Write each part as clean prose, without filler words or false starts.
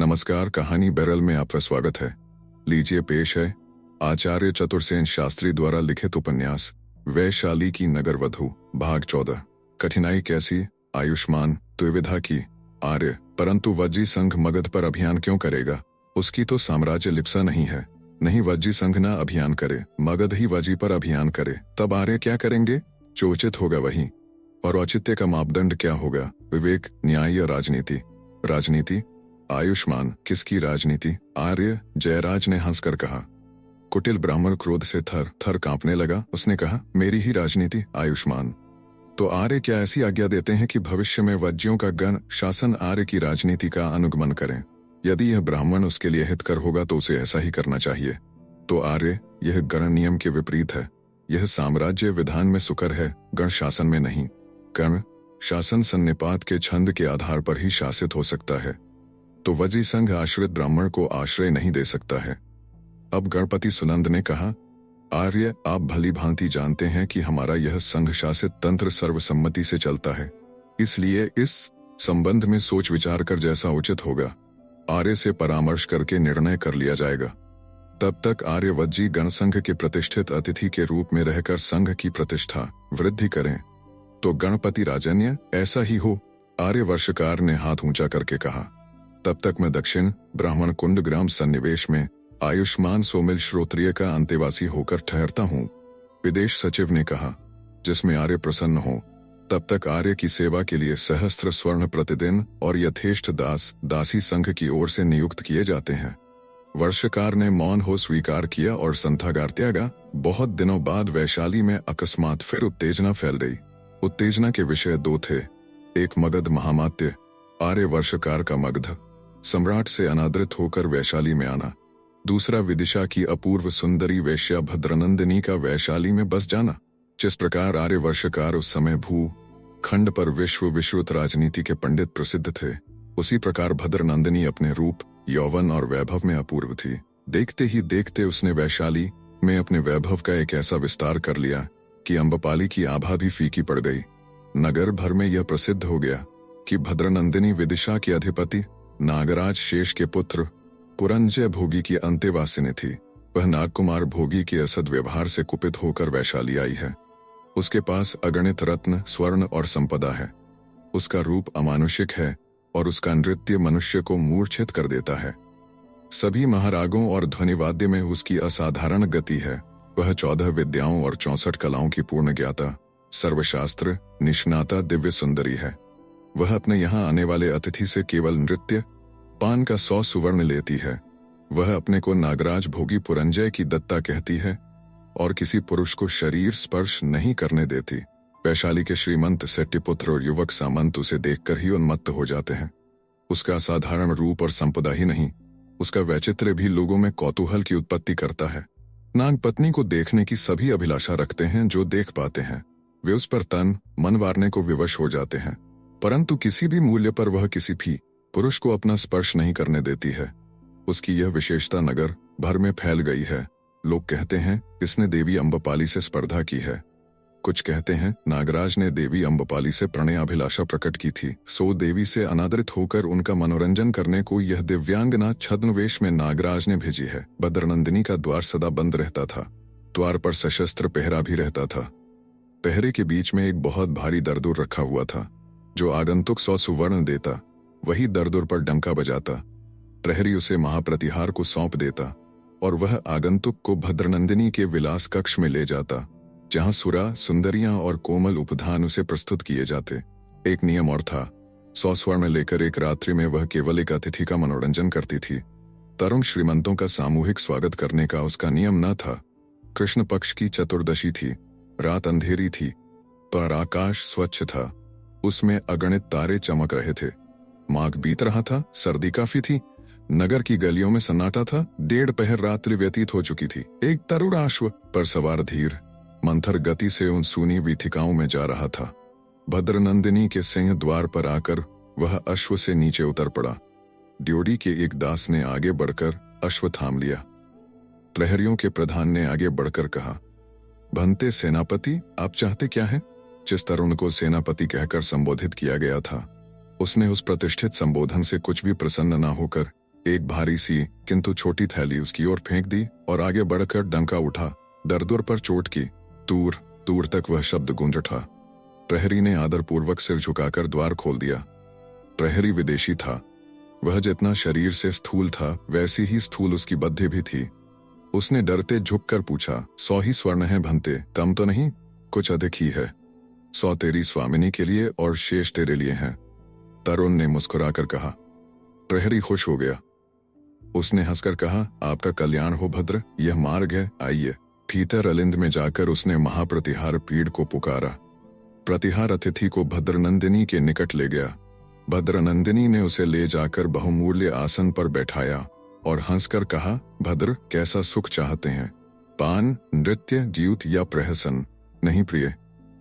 नमस्कार, कहानी बैरल में आपका स्वागत है। लीजिए पेश है आचार्य चतुर्सेन शास्त्री द्वारा लिखित उपन्यास वैशाली की नगर वधू, भाग 14। कठिनाई कैसी? आयुष्मान द्विविधा की। आर्य, परंतु वज्जी संघ मगध पर अभियान क्यों करेगा? उसकी तो साम्राज्य लिप्सा नहीं है। नहीं, वज्जी संघ न अभियान करे, मगध ही वज्जी पर अभियान करे, तब आर्य क्या करेंगे? जो उचित होगा वही। और औचित्य का मापदंड क्या होगा? विवेक, न्याय या राजनीति? राजनीति? आयुष्मान, किसकी राजनीति? आर्य, जयराज ने हंसकर कहा। कुटिल ब्राह्मण क्रोध से थर थर कांपने लगा। उसने कहा, मेरी ही राजनीति? आयुष्मान, तो आर्य क्या ऐसी आज्ञा देते हैं कि भविष्य में वज्जियों का गण शासन आर्य की राजनीति का अनुगमन करें? यदि यह ब्राह्मण उसके लिए हितकर होगा तो उसे ऐसा ही करना चाहिए। तो आर्य, यह गण नियम के विपरीत है। यह साम्राज्य विधान में सुकर है, गण शासन में नहीं। गण शासन सन्निपात के छंद के आधार पर ही शासित हो सकता है, तो वज्जी संघ आश्रित ब्राह्मण को आश्रय नहीं दे सकता है। अब गणपति सुनंद ने कहा, आर्य, आप भली भांति जानते हैं कि हमारा यह संघ शासित तंत्र सर्वसम्मति से चलता है, इसलिए इस संबंध में सोच विचार कर जैसा उचित होगा आर्य से परामर्श करके निर्णय कर लिया जाएगा। तब तक आर्य वज्जी गणसंघ के प्रतिष्ठित अतिथि के रूप में रहकर संघ की प्रतिष्ठा वृद्धि करें। तो गणपति राजन्य ऐसा ही हो, आर्य वर्षकार ने हाथ ऊंचा करके कहा। तब तक मैं दक्षिण ब्राह्मण कुंड ग्राम सन्निवेश में आयुष्मान सोमिल श्रोत्रिय का अंतेवासी होकर ठहरता हूँ, विदेश सचिव ने कहा। जिसमें आर्य प्रसन्न हो, तब तक आर्य की सेवा के लिए सहस्त्र स्वर्ण प्रतिदिन और यथेष्ट दास दासी संघ की ओर से नियुक्त किए जाते हैं। वर्षकार ने मौन हो स्वीकार किया और संथागार त्यागा। बहुत दिनों बाद वैशाली में अकस्मात फिर उत्तेजना फैल गई। उत्तेजना के विषय दो थे। एक मगध महामात्य आर्य वर्षकार का मगध सम्राट से अनादृत होकर वैशाली में आना, दूसरा विदिशा की अपूर्व सुंदरी वेश्या भद्रनंदिनी का वैशाली में बस जाना। जिस प्रकार आर्य वर्षकार उस समय भू खंड पर विश्व विश्रुत राजनीति के पंडित प्रसिद्ध थे, उसी प्रकार भद्रनंदिनी अपने रूप, यौवन और वैभव में अपूर्व थी। देखते ही देखते उसने वैशाली में अपने वैभव का एक ऐसा विस्तार कर लिया कि अम्बपाली की आभा भी फीकी पड़ गई। नगर भर में यह प्रसिद्ध हो गया कि भद्रनंदिनी विदिशा की अधिपति नागराज शेष के पुत्र पुरंजय भोगी की अंतेवासिनी थी। वह नागकुमार भोगी के असद व्यवहार से कुपित होकर वैशाली आई है। उसके पास अगणित रत्न, स्वर्ण और संपदा है। उसका रूप अमानुषिक है और उसका नृत्य मनुष्य को मूर्छित कर देता है। सभी महारागों और ध्वनिवाद्य में उसकी असाधारण गति है। वह 14 विद्याओं और 64 कलाओं की पूर्ण ज्ञाता, सर्वशास्त्र निष्णाता दिव्य सुंदरी है। वह अपने यहाँ आने वाले अतिथि से केवल नृत्य पान का 100 सुवर्ण लेती है। वह अपने को नागराज भोगी पुरंजय की दत्ता कहती है और किसी पुरुष को शरीर स्पर्श नहीं करने देती। वैशाली के श्रीमंत सेट्टिपुत्र और युवक सामंत उसे देखकर ही उन्मत्त हो जाते हैं। उसका असाधारण रूप और संपदा ही नहीं, उसका वैचित्र्य भी लोगों में कौतूहल की उत्पत्ति करता है। नागपत्नी को देखने की सभी अभिलाषा रखते हैं जो देख पाते हैं। वे उस पर तन मन वारने को विवश हो जाते हैं, परंतु किसी भी मूल्य पर वह किसी भी पुरुष को अपना स्पर्श नहीं करने देती है। उसकी यह विशेषता नगर भर में फैल गई है। लोग कहते हैं इसने देवी अम्बपाली से स्पर्धा की है। कुछ कहते हैं नागराज ने देवी अम्बपाली से प्रणयाभिलाषा प्रकट की थी, सो देवी से अनादरित होकर उनका मनोरंजन करने को यह दिव्यांगना छद्मवेश में नागराज ने भेजी है। भद्रनंदिनी का द्वार सदा बंद रहता था। द्वार पर सशस्त्र पहरा भी रहता था। पहरे के बीच में एक बहुत भारी दरदुर रखा हुआ था। जो आगंतुक 100 सुवर्ण देता, वही दरदुर पर डंका बजाता। प्रहरी उसे महाप्रतिहार को सौंप देता और वह आगंतुक को भद्रनंदिनी के विलास कक्ष में ले जाता, जहां सुरा, सुंदरियां और कोमल उपधान उसे प्रस्तुत किए जाते। एक नियम और था, 100 स्वर्ण लेकर एक रात्रि में वह केवल एक अतिथि का मनोरंजन करती थी। तरुण श्रीमंतों का सामूहिक स्वागत करने का उसका नियम न था। कृष्ण पक्ष की चतुर्दशी थी। रात अंधेरी थी, पर आकाश स्वच्छ था। उसमें अगणित तारे चमक रहे थे। माघ बीत रहा था, सर्दी काफी थी। नगर की गलियों में सन्नाटा था। 1.5 पहर रात्रि व्यतीत हो चुकी थी। एक तरुण अश्व पर सवार धीर मंथर गति से उन सूनी वीथिकाओं में जा रहा था। भद्रनंदिनी के सिंह द्वार पर आकर वह अश्व से नीचे उतर पड़ा। ड्योढ़ी के एक दास ने आगे बढ़कर अश्व थाम लिया। प्रहरियों के प्रधान ने आगे बढ़कर कहा, भंते सेनापति, आप चाहते क्या है? जिस तरुण को सेनापति कहकर संबोधित किया गया था, उसने उस प्रतिष्ठित संबोधन से कुछ भी प्रसन्न न होकर एक भारी सी किंतु छोटी थैली उसकी ओर फेंक दी और आगे बढ़कर डंका उठा। दरदुर पर चोट की। दूर दूर तक वह शब्द गूंज उठा। प्रहरी ने आदरपूर्वक सिर झुकाकर द्वार खोल दिया। प्रहरी विदेशी था। वह जितना शरीर से स्थूल था वैसी ही स्थूल उसकी बद्धि भी थी। उसने डरते झुककर पूछा, 100 ही स्वर्ण है भंते, कम तो नहीं? कुछ अधिक ही है। 100 तेरी स्वामिनी के लिए और शेष तेरे लिए हैं। तरुण ने मुस्कुराकर कहा। प्रहरी खुश हो गया। उसने हंसकर कहा, आपका कल्याण हो भद्र, यह मार्ग है, आइए। भीतर अलिंद में जाकर उसने महाप्रतिहार पीड़ को पुकारा। प्रतिहार अतिथि को भद्रनंदिनी के निकट ले गया। भद्रनंदिनी ने उसे ले जाकर बहुमूल्य आसन पर बैठाया और हंसकर कहा, भद्र, कैसा सुख चाहते हैं? पान, नृत्य, द्यूत या प्रहसन? नहीं प्रिय,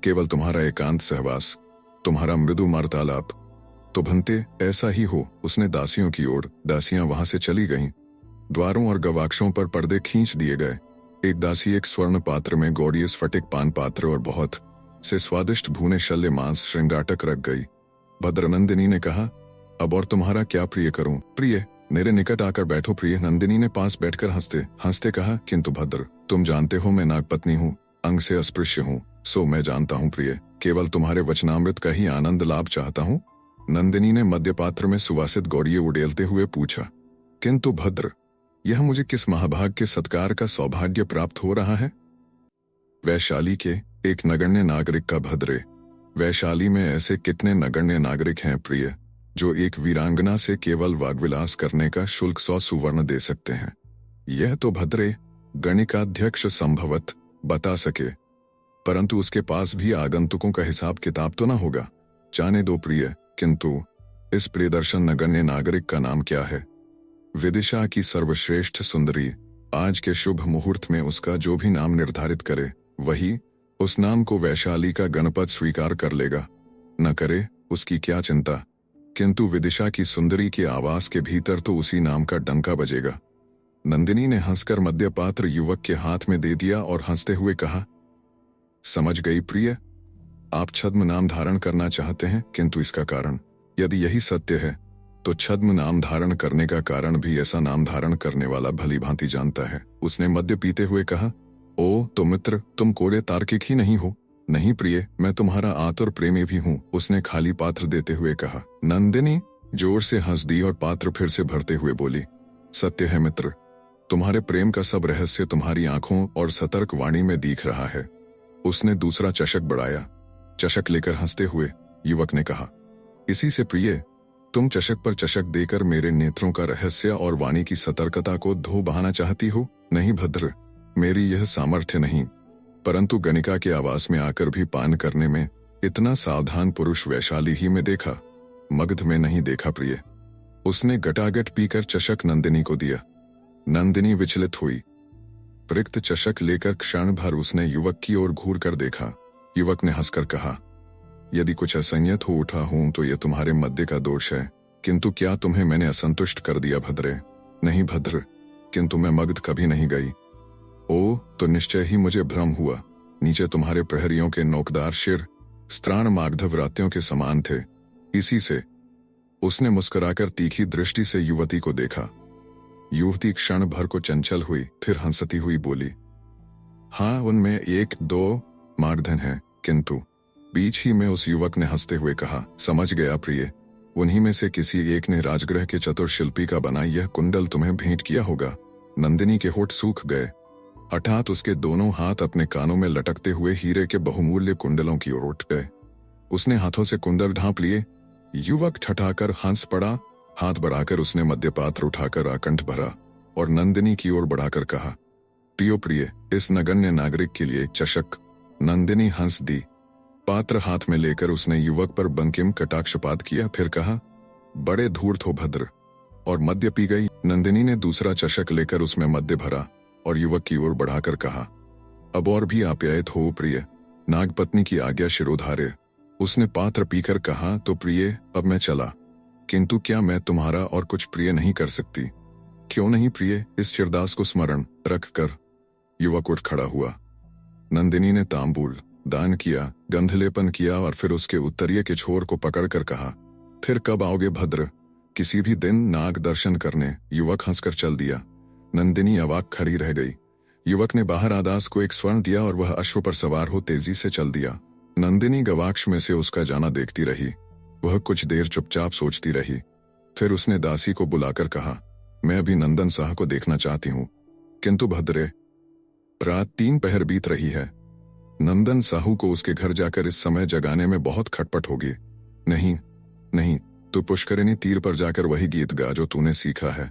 केवल तुम्हारा एकांत सहवास, तुम्हारा मृदु वार्तालाप। तो भंते ऐसा ही हो। उसने दासियों की ओर। दासियां वहां से चली गईं। द्वारों और गवाक्षों पर पर्दे खींच दिए गए। एक दासी एक स्वर्ण पात्र में गौड़ीय स्फटिक पान पात्र और बहुत से स्वादिष्ट भुने शल्य मांस श्रृंगाटक रख गई। भद्रनंदिनी ने कहा, अब और तुम्हारा क्या प्रिय करूं? प्रिय, मेरे निकट आकर बैठो प्रिय। नंदिनी ने पास बैठकर हंसते हंसते कहा, किंतु भद्र, तुम जानते हो मैं नागपत्नी हूँ, अंग से अस्पृश्य हूँ। सो मैं जानता हूँ प्रिय, केवल तुम्हारे वचनामृत का ही आनंद लाभ चाहता हूँ। नंदिनी ने मध्यपात्र में सुवासित गौड़िये उड़ेलते हुए पूछा, किंतु भद्र, यह मुझे किस महाभाग के सत्कार का सौभाग्य प्राप्त हो रहा है? वैशाली के एक नगण्य नागरिक का भद्रे। वैशाली में ऐसे कितने नगण्य नागरिक हैं प्रिय, जो एक वीरांगना से केवल वाग्विलास करने का शुल्क 100 सुवर्ण दे सकते हैं। यह तो भद्रे गणिकाध्यक्ष संभवत बता सके, परंतु उसके पास भी आगंतुकों का हिसाब किताब तो न होगा। जाने दो प्रिय, किंतु इस प्रियदर्शन नगण्य नागरिक का नाम क्या है? विदिशा की सर्वश्रेष्ठ सुंदरी आज के शुभ मुहूर्त में उसका जो भी नाम निर्धारित करे, वही उस नाम को वैशाली का गणपत स्वीकार कर लेगा। न करे उसकी क्या चिंता, किंतु विदिशा की सुंदरी के आवास के भीतर तो उसी नाम का डंका बजेगा। नंदिनी ने हंसकर मध्यपात्र युवक के हाथ में दे दिया और हंसते हुए कहा, समझ गई प्रिय, आप छद्म नाम धारण करना चाहते हैं, किंतु इसका कारण, यदि यही सत्य है तो छद्म नाम धारण करने का कारण भी ऐसा नाम धारण करने वाला भली भांति जानता है। उसने मद्य पीते हुए कहा, ओ तो मित्र, तुम कोरे तार्किक ही नहीं हो। नहीं प्रिय, मैं तुम्हारा आतुर प्रेमी भी हूँ, उसने खाली पात्र देते हुए कहा। नंदिनी जोर से हंस दी और पात्र फिर से भरते हुए बोली, सत्य है मित्र, तुम्हारे प्रेम का सब रहस्य तुम्हारी आंखों और सतर्क वाणी में दिख रहा है। उसने दूसरा चषक बढ़ाया। चषक लेकर हंसते हुए युवक ने कहा, इसी से प्रिय, तुम चषक पर चषक देकर मेरे नेत्रों का रहस्य और वाणी की सतर्कता को धो बहाना चाहती हो? नहीं भद्र, मेरी यह सामर्थ्य नहीं, परंतु गणिका के आवास में आकर भी पान करने में इतना सावधान पुरुष वैशाली ही में देखा, मगध में नहीं देखा प्रिय। उसने गटागट पीकर चषक नंदिनी को दिया। नंदिनी विचलित हुई। रिक्त चषक लेकर क्षण भर उसने युवक की ओर घूर कर देखा। युवक ने हंसकर कहा, यदि कुछ असंयत हो उठा हूं तो यह तुम्हारे मध्य का दोष है, किंतु क्या तुम्हें मैंने असंतुष्ट कर दिया भद्रे? नहीं भद्र, किंतु मैं मगध कभी नहीं गई। ओ तो निश्चय ही मुझे भ्रम हुआ। नीचे तुम्हारे प्रहरियों के नोकदार शिर स्त्राण मागधव रात्यों के समान थे, इसी से। उसने मुस्कुराकर तीखी दृष्टि से युवती को देखा। युवती क्षण भर को चंचल हुई, फिर हंसती हुई बोली, हाँ उनमें 1-2 मागधन है, किंतु। बीच ही में उस युवक ने हंसते हुए कहा, समझ गया प्रिय, उन्हीं में से किसी एक ने राजगृह के चतुर शिल्पी का बना यह कुंडल तुम्हें भेंट किया होगा। नंदिनी के होठ सूख गए। हठात उसके दोनों हाथ अपने कानों में लटकते हुए हीरे के बहुमूल्य कुंडलों की ओर उठ गए। उसने हाथों से कुंडल ढांप लिए। युवक ठठाकर हंस पड़ा। हाथ बढ़ाकर उसने मध्यपात्र उठाकर आकंठ भरा और नंदिनी की ओर बढ़ाकर कहा, पियो प्रिय, इस नगण्य नागरिक के लिए एक चषक। नंदिनी हंस दी। पात्र हाथ में लेकर उसने युवक पर बंकिम कटाक्षपात किया, फिर कहा, बड़े धूर्त हो भद्र, और मद्य पी गई। नंदिनी ने दूसरा चषक लेकर उसमें मद्य भरा और युवक की ओर बढ़ाकर कहा, अब और भी आप्यायित हो प्रिय, नागपत्नी की आज्ञा शिरोधार्य। उसने पात्र पीकर कहा, तो प्रिय अब मैं चला, किंतु क्या मैं तुम्हारा और कुछ प्रिय नहीं कर सकती? क्यों नहीं प्रिय, इस चिरदास को स्मरण रख कर। युवक उठ खड़ा हुआ। नंदिनी ने तांबूल दान किया, गंधलेपन किया और फिर उसके उत्तरीय के छोर को पकड़कर कहा, फिर कब आओगे भद्र? किसी भी दिन नाग दर्शन करने युवक हंसकर चल दिया। नंदिनी अवाक खड़ी रह गई। युवक ने बाहर आदास को एक स्वर्ण दिया और वह अश्व पर सवार हो तेजी से चल दिया। नंदिनी गवाक्ष में से उसका जाना देखती रही। वह कुछ देर चुपचाप सोचती रही। फिर उसने दासी को बुलाकर कहा, मैं अभी नंदन साह को देखना चाहती हूं। किंतु भद्रे, रात 3 पहर बीत रही है। नंदन साहू को उसके घर जाकर इस समय जगाने में बहुत खटपट होगी। नहीं नहीं, तू पुष्करिणी तीर पर जाकर वही गीत गा जो तूने सीखा है।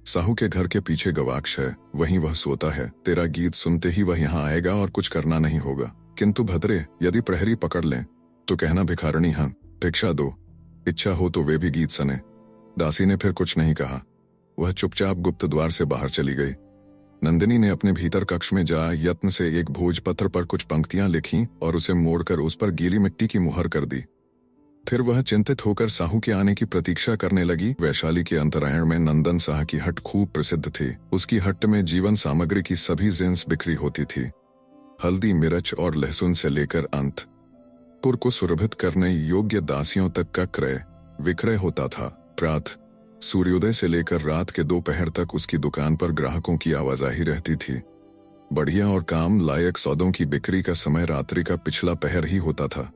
साहू के घर के पीछे गवाक्ष है, वहीं वह सोता है। तेरा गीत सुनते ही वह यहाँ आएगा और कुछ करना नहीं होगा। किंतु भद्रे, यदि प्रहरी पकड़ लें तो कहना भिखारिणी हाँ, भिक्षा दो। इच्छा हो तो वे भी गीत सने। दासी ने फिर कुछ नहीं कहा। वह चुपचाप गुप्त द्वार से बाहर चली गई। नंदिनी ने अपने भीतर कक्ष में जा यत्न से एक भोजपत्र पर कुछ पंक्तियां लिखीं और उसे मोड़कर उस पर गीली मिट्टी की मुहर कर दी। फिर वह चिंतित होकर साहू के आने की प्रतीक्षा करने लगी। वैशाली के अंतरायण में नंदन साह की हट खूब प्रसिद्ध थी। उसकी हट में जीवन सामग्री की सभी जिन्स बिक्री होती थी। हल्दी, मिर्च और लहसुन से लेकर अंत पुर को सुरभित करने योग्य दासियों तक का क्रय विक्रय होता था। प्रातः सूर्योदय से लेकर रात के 2 पहर तक उसकी दुकान पर ग्राहकों की आवाजाही रहती थी। बढ़िया और काम लायक सौदों की बिक्री का समय रात्रि का पिछला पहर ही होता था।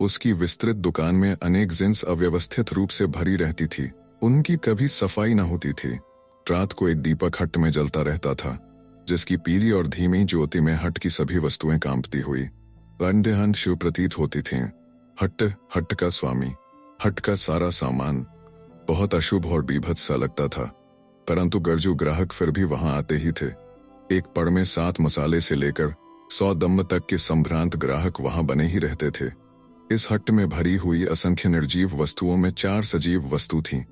उसकी विस्तृत दुकान में अनेक जिन्स अव्यवस्थित रूप से भरी रहती थी। उनकी कभी सफाई न होती थी। रात को एक दीपक हट में जलता रहता था, जिसकी पीली और धीमी ज्योति में हट की सभी वस्तुएं कांपती हुई वंद्यहन शिव प्रतीत होती थीं। हट का स्वामी, हट का सारा सामान बहुत अशुभ और बीभत्स सा लगता था, परंतु गरजू ग्राहक फिर भी वहां आते ही थे। एक पड़ में 7 मसाले से लेकर 100 दम्म तक के संभ्रांत ग्राहक वहां बने ही रहते थे। इस हट में भरी हुई असंख्य निर्जीव वस्तुओं में 4 सजीव वस्तु थीं।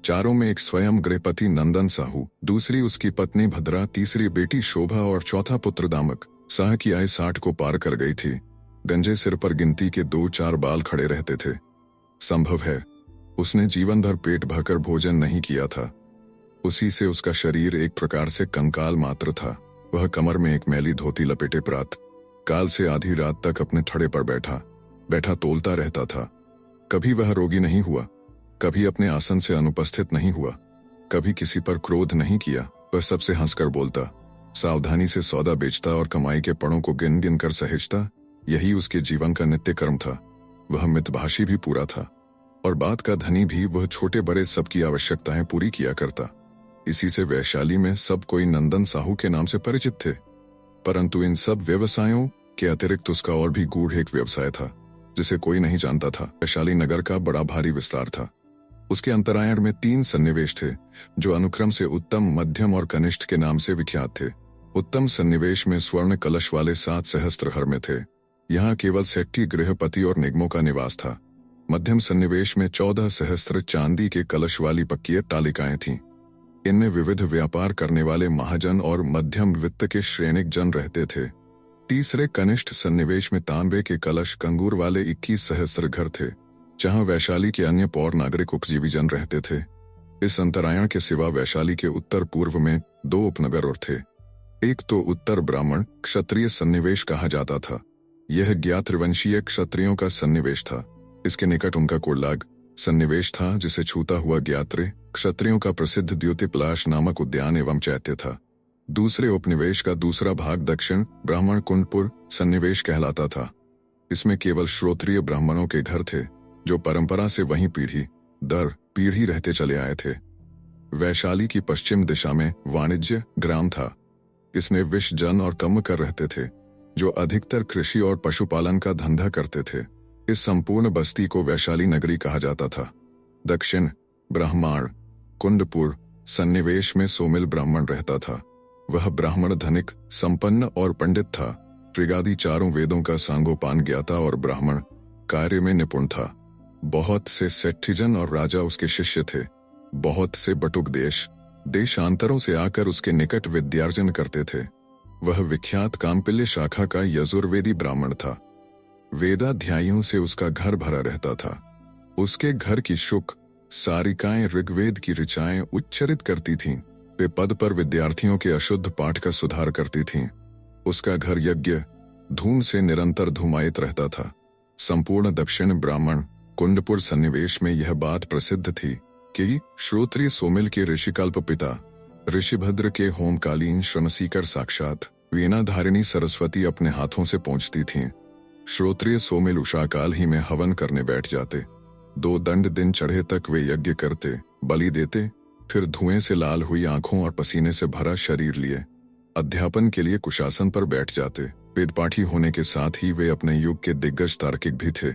चारों में एक स्वयं गृहपति नंदन साहू, दूसरी उसकी पत्नी भद्रा, तीसरी बेटी शोभा और चौथा पुत्र दामक। साह की आय 60 को पार कर गई थी। गंजे सिर पर गिनती के 2-4 बाल खड़े रहते थे। संभव है उसने जीवन भर पेट भरकर भोजन नहीं किया था। उसी से उसका शरीर एक प्रकार से कंकाल मात्र था। वह कमर में एक मैली धोती लपेटे प्रात काल से आधी रात तक अपने थड़े पर बैठा तोलता रहता था। कभी वह रोगी नहीं हुआ, कभी अपने आसन से अनुपस्थित नहीं हुआ, कभी किसी पर क्रोध नहीं किया। वह सबसे हंसकर बोलता, सावधानी से सौदा बेचता और कमाई के पड़ों को गिन गिन कर सहेजता। यही उसके जीवन का नित्य कर्म था। वह मितभाषी भी पूरा था और बात का धनी भी। वह छोटे बड़े सबकी आवश्यकताएं पूरी किया करता। इसी से वैशाली में सब कोई नंदन साहू के नाम से परिचित थे। परंतु इन सब व्यवसायों के अतिरिक्त उसका और भी गूढ़ एक व्यवसाय था, जिसे कोई नहीं जानता था। वैशाली नगर का बड़ा भारी विस्तार था। उसके अंतरायण में 3 सन्निवेश थे, जो अनुक्रम से उत्तम, मध्यम और कनिष्ठ के नाम से विख्यात थे। उत्तम सन्निवेश में स्वर्ण कलश वाले 7 सहस्त्र हर्म्य थे। यहाँ केवल सेट्टी, गृहपति और निगमों का निवास था। मध्यम सन्निवेश में 14 सहस्त्र चांदी के कलश वाली पक्की तालिकाएं थीं। इनमें विविध व्यापार करने वाले महाजन और मध्यम वित्त के श्रेणिक जन रहते थे। तीसरे कनिष्ठ सन्निवेश में तांबे के कलश कंगूर वाले 21 सहस्त्र घर थे, जहां वैशाली के अन्य पौर नागरिक उपजीवी जन रहते थे। इस अंतरायण के सिवा वैशाली के उत्तर पूर्व में 2 उपनगर और थे। एक तो उत्तर ब्राह्मण क्षत्रिय सन्निवेश कहा जाता था। यह ज्ञात त्रिवंशीय क्षत्रियों का सन्निवेश था। इसके निकट उनका कोलाग सन्निवेश था, जिसे छूता हुआ ज्ञात्रे क्षत्रियों का प्रसिद्ध द्योतिपलाश नामक उद्यान एवं चैत्य था। दूसरे उपनिवेश का दूसरा भाग दक्षिण ब्राह्मण कुंडपुर सन्निवेश कहलाता था। इसमें केवल श्रोत्रिय ब्राह्मणों के घर थे, जो परंपरा से वहीं पीढ़ी दर पीढ़ी रहते चले आए थे। वैशाली की पश्चिम दिशा में वाणिज्य ग्राम था। इसमें विश जन और कम कर रहते थे, जो अधिकतर कृषि और पशुपालन का धंधा करते थे। इस संपूर्ण बस्ती को वैशाली नगरी कहा जाता था। दक्षिण ब्राह्मण कुंडपुर सन्निवेश में सोमिल ब्राह्मण रहता था। वह ब्राह्मण धनिक, संपन्न और पंडित था। त्रिगादि 4 वेदों का सांगोपान ज्ञाता और ब्राह्मण कार्य में निपुण था। बहुत से सेठिजन और राजा उसके शिष्य थे। बहुत से बटुक देशांतरों से आकर उसके निकट विद्यार्जन करते थे। वह विख्यात कामपिल्य शाखा का यजुर्वेदी ब्राह्मण था। वेदाध्यायियों से उसका घर भरा रहता था। उसके घर की शुक सारिकाएं ऋग्वेद की ऋचाएं उच्चरित करती थीं। वे पद पर विद्यार्थियों के अशुद्ध पाठ का सुधार करती थीं। उसका घर यज्ञ धूम से निरंतर धुमायित रहता था। संपूर्ण दक्षिण ब्राह्मण कुंडपुर सन्निवेश में यह बात प्रसिद्ध थी कि श्रोत्रिय सोमिल के ऋषिकल्प पिता ऋषिभद्र के होमकालीन श्रमसीकर साक्षात वीणाधारिणी सरस्वती अपने हाथों से पहुंचती थीं। श्रोत्रिय सोमिल उषाकाल ही में हवन करने बैठ जाते। 2 दंड दिन चढ़े तक वे यज्ञ करते, बलि देते, फिर धुएं से लाल हुई आंखों और पसीने से भरा शरीर लिए अध्यापन के लिए कुशासन पर बैठ जाते। वेदपाठी होने के साथ ही वे अपने युग के दिग्गज तार्किक भी थे।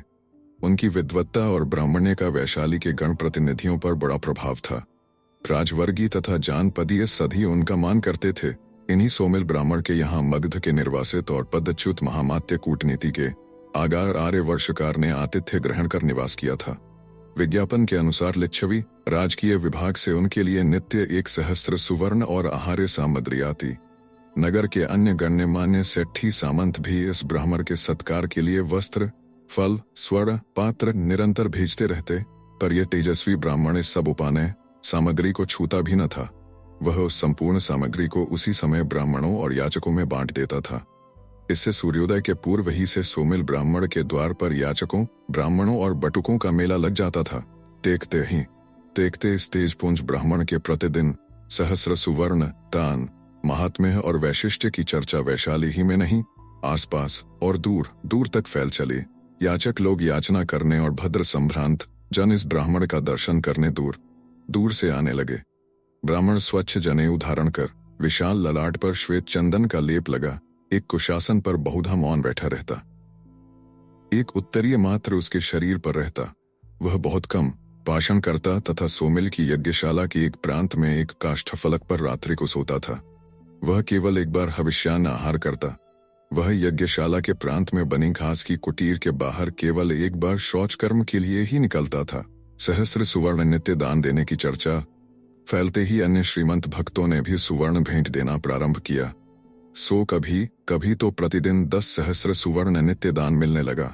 उनकी विद्वत्ता और ब्राह्मण्य का वैशाली के गण प्रतिनिधियों पर बड़ा प्रभाव था। राजवर्गीय तथा जानपदीय सधी उनका मान करते थे। इन्हीं सोमिल ब्राह्मण के यहाँ मगध के निर्वासित और पदच्युत महामात्य कूटनीति के आगार आर्य वर्षकार ने आतिथ्य ग्रहण कर निवास किया था। विज्ञापन के अनुसार लिच्छवी राजकीय विभाग से उनके लिए नित्य 1 सहस्त्र सुवर्ण और आहार्य सामग्री आती। नगर के अन्य गण्यमान्य सेठी सामंत भी इस ब्राह्मण के सत्कार के लिए वस्त्र, फल, स्वर्ण, पात्र निरंतर भेजते रहते, पर यह तेजस्वी ब्राह्मण इस सब उपानय सामग्री को छूता भी न था। वह उस संपूर्ण सामग्री को उसी समय ब्राह्मणों और याचकों में बांट देता था। इससे सूर्योदय के पूर्व ही से सोमिल ब्राह्मण के द्वार पर याचकों, ब्राह्मणों और बटुकों का मेला लग जाता था। देखते इस तेजपुंज ब्राह्मण के प्रतिदिन सहस्र सुवर्ण, दान, महात्म्य और वैशिष्ट्य की चर्चा वैशाली ही में नहीं, आसपास और दूर दूर तक फैल चली। याचक लोग याचना करने और भद्र संभ्रांत जन इस ब्राह्मण का दर्शन करने दूर दूर से आने लगे। ब्राह्मण स्वच्छ जनेऊ धारण कर, विशाल ललाट पर श्वेत चंदन का लेप लगा, एक कुशासन पर बहुधा मौन बैठा रहता। एक उत्तरीय मात्र उसके शरीर पर रहता। वह बहुत कम भाषण करता तथा सोमिल की यज्ञशाला के एक प्रांत में एक काष्ठफलक पर रात्रि को सोता था। वह केवल एक बार हविष्यान्न आहार करता। वह यज्ञशाला के प्रांत में बनी घास की कुटीर के बाहर केवल एक बार शौच कर्म के लिए ही निकलता था। सहस्त्र सुवर्ण नित्य दान देने की चर्चा फैलते ही अन्य श्रीमंत भक्तों ने भी सुवर्ण भेंट देना प्रारंभ किया। सो कभी तो प्रतिदिन 10 सहस्त्र सुवर्ण नित्य दान मिलने लगा।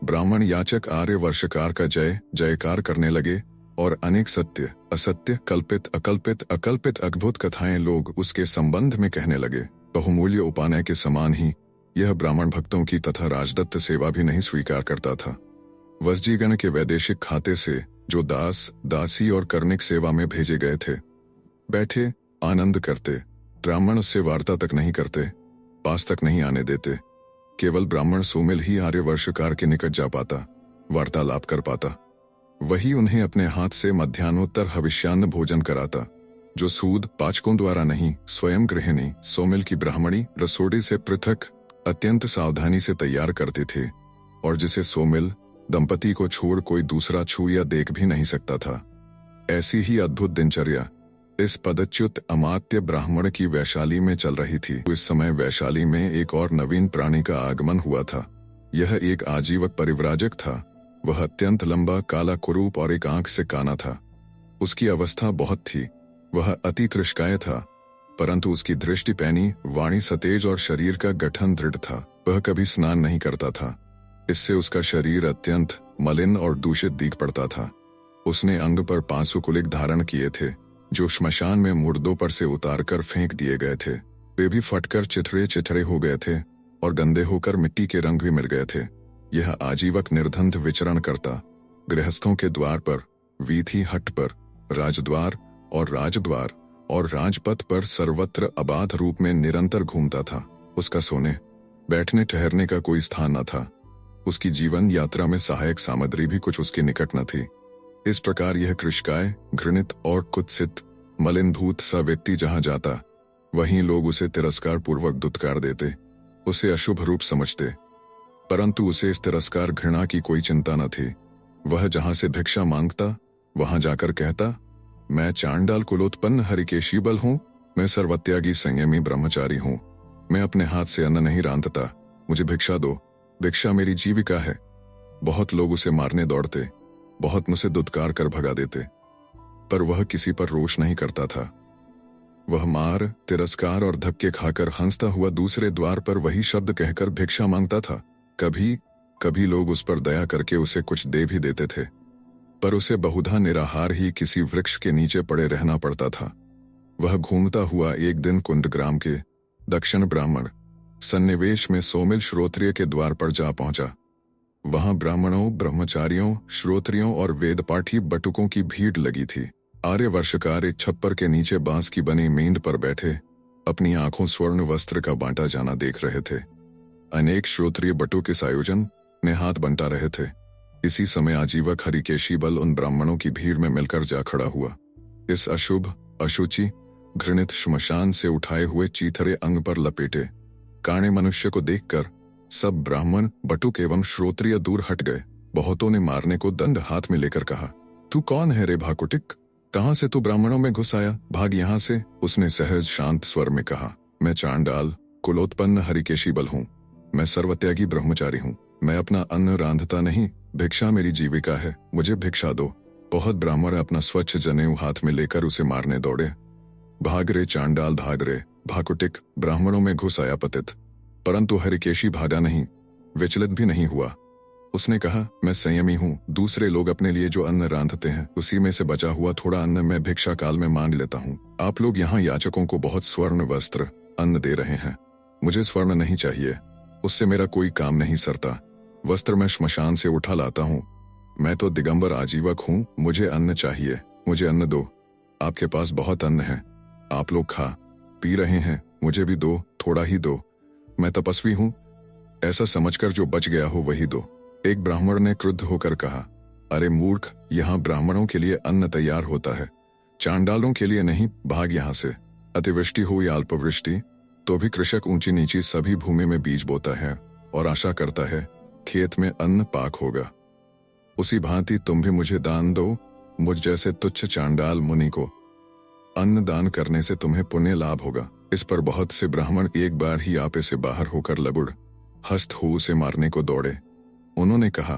ब्राह्मण याचक आर्य वर्षकार का जय जयकार करने लगे और अनेक सत्य असत्य, कल्पित अकल्पित अद्भुत कथाएं लोग उसके संबंध में कहने लगे। बहुमूल्य उपानय के समान ही यह ब्राह्मण भक्तों की तथा राजदत्त सेवा भी नहीं स्वीकार करता था। वसजीगण के वैदेशिक खाते से जो दास, दासी और कर्णिक सेवा में भेजे गए थे, बैठे आनंद करते। ब्राह्मण उससे वार्ता तक नहीं करते, पास तक नहीं आने देते। केवल ब्राह्मण सोमिल ही आर्य वर्षकार के निकट जा पाता, वार्तालाप कर पाता। वही उन्हें अपने हाथ से मध्यान्होत्तर हविष्यान्न भोजन कराता, जो सूद पाचकों द्वारा नहीं, स्वयं गृहिणी सोमिल की ब्राह्मणी रसोड़ी से पृथक अत्यंत सावधानी से तैयार करते थे, और जिसे सोमिल दंपति को छोड़ कोई दूसरा छू या देख भी नहीं सकता था। ऐसी ही अद्भुत दिनचर्या इस पदच्युत अमात्य ब्राह्मण की वैशाली में चल रही थी। इस समय वैशाली में एक और नवीन प्राणी का आगमन हुआ था। यह एक आजीवक परिव्राजक था। वह अत्यंत लंबा, काला कुरूप और एक आंख से काना था। उसकी अवस्था बहुत थी। वह अति कृशकाय था, परंतु उसकी दृष्टि पैनी, वाणी सतेज और शरीर का गठन दृढ़ था। वह कभी स्नान नहीं करता था। इससे उसका शरीर अत्यंत मलिन और दूषित दिख पड़ता था। उसने अंग पर 5 सुकुलिक धारण किए थे, जो श्मशान में मुर्दों पर से उतारकर फेंक दिए गए थे। वे भी फटकर चिथड़े हो गए थे और गंदे होकर मिट्टी के रंग भी मिल गए थे। यह आजीवक निर्धंध विचरण करता गृहस्थों के द्वार पर, वीथी हट पर, राजद्वार और राजपथ पर सर्वत्र अबाध रूप में निरंतर घूमता था। उसका सोने बैठने ठहरने का कोई स्थान न था। उसकी जीवन यात्रा में सहायक सामग्री भी कुछ उसके निकट न थी। इस प्रकार यह कृशकाय, घृणित और कुत्सित मलिनभूत सा व्यक्ति जहां जाता, वहीं लोग उसे तिरस्कार पूर्वक दुत्कार देते, उसे अशुभ रूप समझते। परंतु उसे इस तिरस्कार घृणा की कोई चिंता न थी। वह जहां से भिक्षा मांगता, वहां जाकर कहता, मैं चांडाल कुलोत्पन्न हरिकेशी बल हूं, मैं सर्वत्यागी संयमी ब्रह्मचारी हूं, मैं अपने हाथ से अन्न नहीं रांधता, मुझे भिक्षा दो, भिक्षा मेरी जीविका है। बहुत लोग उसे मारने दौड़ते, बहुत मुझसे दुत्कार कर भगा देते, पर वह किसी पर रोष नहीं करता था। वह मार, तिरस्कार और धक्के खाकर हंसता हुआ दूसरे द्वार पर वही शब्द कहकर भिक्षा मांगता था। कभी लोग उस पर दया करके उसे कुछ दे भी देते थे, पर उसे बहुधा निराहार ही किसी वृक्ष के नीचे पड़े रहना पड़ता था। वह घूमता हुआ एक दिन कुंडग्राम के दक्षिण ब्राह्मण सन्निवेश में सोमिल श्रोत्रिय के द्वार पर जा पहुंचा। वहां ब्राह्मणों, ब्रह्मचारियों, श्रोत्रियों और वेदपाठी बटुकों की भीड़ लगी थी। आर्य वर्षकार एक छप्पर के नीचे बांस की बनी मेंढ पर बैठे अपनी आंखों स्वर्ण वस्त्र का बांटा जाना देख रहे थे। अनेक श्रोत्रिय बटुक इस आयोजन ने हाथ बंटा रहे थे। इसी समय आजीवक हरिकेशी बल उन ब्राह्मणों की भीड़ में मिलकर जा खड़ा हुआ। इस अशुभ, अशुचि, घृणित श्मशान से उठाए हुए चीथरे अंग पर लपेटे काणे मनुष्य को देखकर सब ब्राह्मण, बटुक एवं श्रोत्रिय दूर हट गए। बहुतों ने मारने को दंड हाथ में लेकर कहा, तू कौन है रे भाकुटिक? कहां से तू ब्राह्मणों में घुस आया? भाग यहां से। उसने सहज शांत स्वर में कहा, मैं चांडाल कुलोत्पन्न हरिकेशी बल हूं। मैं सर्वत्यागी ब्रह्मचारी हूं। मैं अपना अन्न रांधता नहीं, भिक्षा मेरी जीविका है। मुझे भिक्षा दो। बहुत ब्राह्मण अपना स्वच्छ जनेऊ हाथ में लेकर उसे मारने दौड़े। भाग रे चांडाल, भाग रे भाकुटिक। ब्राह्मणों में घुस आया पतित, परंतु हरिकेशी भागा नहीं, विचलित भी नहीं हुआ। उसने कहा, मैं संयमी हूँ। दूसरे लोग अपने लिए जो अन्न रांधते हैं उसी में से बचा हुआ थोड़ा अन्न मैं भिक्षा काल में मांग लेता हूँ। आप लोग यहाँ याचकों को बहुत स्वर्ण वस्त्र अन्न दे रहे हैं। मुझे स्वर्ण नहीं चाहिए, उससे मेरा कोई काम नहीं सरता। वस्त्र मैं श्मशान से उठा लाता हूँ। मैं तो दिगंबर आजीवक हूँ। मुझे अन्न चाहिए, मुझे अन्न दो। आपके पास बहुत अन्न है, आप लोग खा पी रहे हैं, मुझे भी दो, थोड़ा ही दो। मैं तपस्वी हूँ, ऐसा समझकर जो बच गया हो वही दो। एक ब्राह्मण ने क्रुद्ध होकर कहा, अरे मूर्ख, यहाँ ब्राह्मणों के लिए अन्न तैयार होता है, चांडालों के लिए नहीं। भाग यहाँ से। अतिवृष्टि हो या अल्पवृष्टि, तो भी कृषक ऊंची नीची सभी भूमि में बीज बोता है और आशा करता है खेत में अन्न पाक होगा। उसी भांति तुम भी मुझे दान दो। मुझ जैसे तुच्छ चांडाल मुनि को अन्न दान करने से तुम्हें पुण्य लाभ होगा। इस पर बहुत से ब्राह्मण एक बार ही आपे से बाहर होकर लगुड़ हस्त हो उसे मारने को दौड़े। उन्होंने कहा,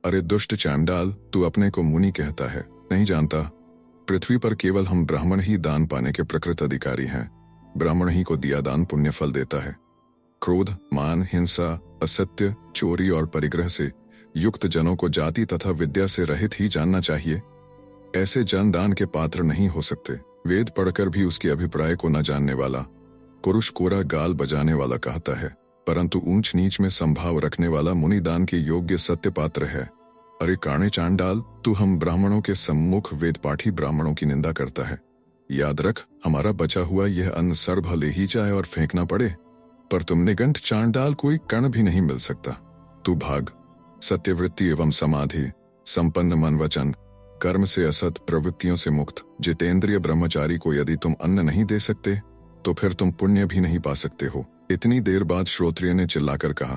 अरे दुष्ट चांडाल, तू अपने को मुनि कहता है, नहीं जानता पृथ्वी पर केवल हम ब्राह्मण ही दान पाने के प्रकृत अधिकारी हैं। ब्राह्मण ही को दिया दान पुण्य फल देता है। क्रोध, मान, हिंसा, असत्य, चोरी और परिग्रह से युक्त जनों को जाति तथा विद्या से रहित ही जानना चाहिए। ऐसे जन दान के पात्र नहीं हो सकते। वेद पढ़कर भी उसके अभिप्राय को न जानने वाला पुरुष कोरा गाल बजाने वाला कहता है, परंतु ऊंच नीच में संभाव रखने वाला मुनि दान के योग्य सत्य पात्र है। अरे काणे चांडाल, तू हम ब्राह्मणों के सम्मुख वेद पाठी ब्राह्मणों की निंदा करता है। याद रख, हमारा बचा हुआ यह अन्न सर्भ ले ही जाए और फेंकना पड़े, पर तुम निगंठ चांडाल कोई कण भी नहीं मिल सकता। तू भाग। सत्यवृत्ति एवं समाधि संपन्न मन, वचन, कर्म से असत, प्रवृत्तियों से मुक्त जितेंद्रिय ब्रह्मचारी को यदि तुम अन्न नहीं दे सकते तो फिर तुम पुण्य भी नहीं पा सकते हो। इतनी देर बाद श्रोत्रिय ने चिल्लाकर कहा,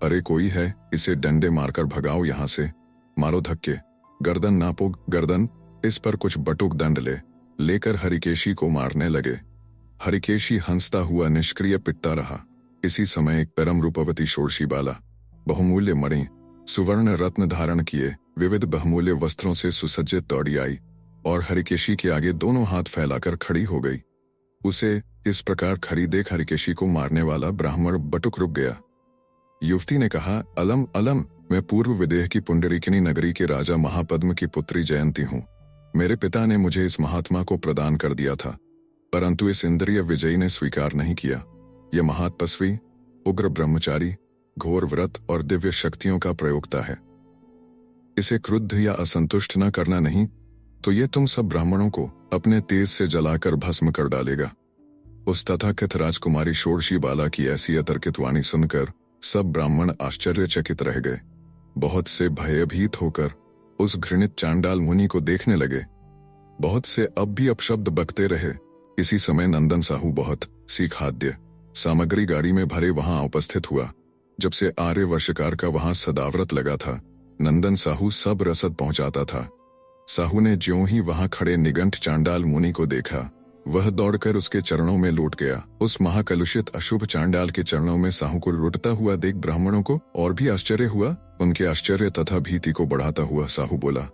अरे कोई है, इसे डंडे मारकर भगाओ यहाँ से। मारो धक्के, गर्दन नापो गर्दन। इस पर कुछ बटुक दंड लेकर हरिकेशी को मारने लगे। हरिकेशी हंसता हुआ निष्क्रिय पिटता रहा। इसी समय एक परम रूपवती षोडशी बाला बहुमूल्य मणि, सुवर्ण रत्न धारण किए, विविध बहुमूल्य वस्त्रों से सुसज्जित दौड़ी आई और हरिकेशी के आगे दोनों हाथ फैलाकर खड़ी हो गई। उसे इस प्रकार खड़ी देख हरिकेशी को मारने वाला ब्राह्मण बटुक रुक गया। युवती ने कहा, अलम अलम, मैं पूर्व विदेह की पुंडरीकिनी नगरी के राजा महापद्म की पुत्री जयंती हूँ। मेरे पिता ने मुझे इस महात्मा को प्रदान कर दिया था, परंतु इस इंद्रिय विजयी ने स्वीकार नहीं किया। यह महातपस्वी, उग्र ब्रह्मचारी, घोर व्रत और दिव्य शक्तियों का प्रयोक्ता है। इसे क्रुद्ध या असंतुष्ट न करना नहीं तो ये तुम सब ब्राह्मणों को अपने तेज से जलाकर भस्म कर डालेगा। उस तथाकथित राजकुमारी षोडशी बाला की ऐसी अतर्कित वाणी सुनकर सब ब्राह्मण आश्चर्यचकित रह गए। बहुत से भयभीत होकर उस घृणित चांडाल मुनि को देखने लगे। बहुत से अब भी अपशब्द बकते रहे। इसी समय नंदन साहू बहुत सी खाद्य सामग्री गाड़ी में भरे वहां उपस्थित हुआ। जब से आर्य वर्षकार का वहां सदाव्रत लगा था, नंदन साहू सब रसद पहुंचाता था। साहू ने ज्यों ही वहां खड़े निगंठ चांडाल मुनि को देखा, वह दौड़कर उसके चरणों में लौट गया। उस महाकलुषित अशुभ चांडाल के चरणों में साहू को लुटता हुआ देख ब्राह्मणों को और भी आश्चर्य हुआ। उनके आश्चर्य तथा भीति को बढ़ाता हुआ साहू बोला,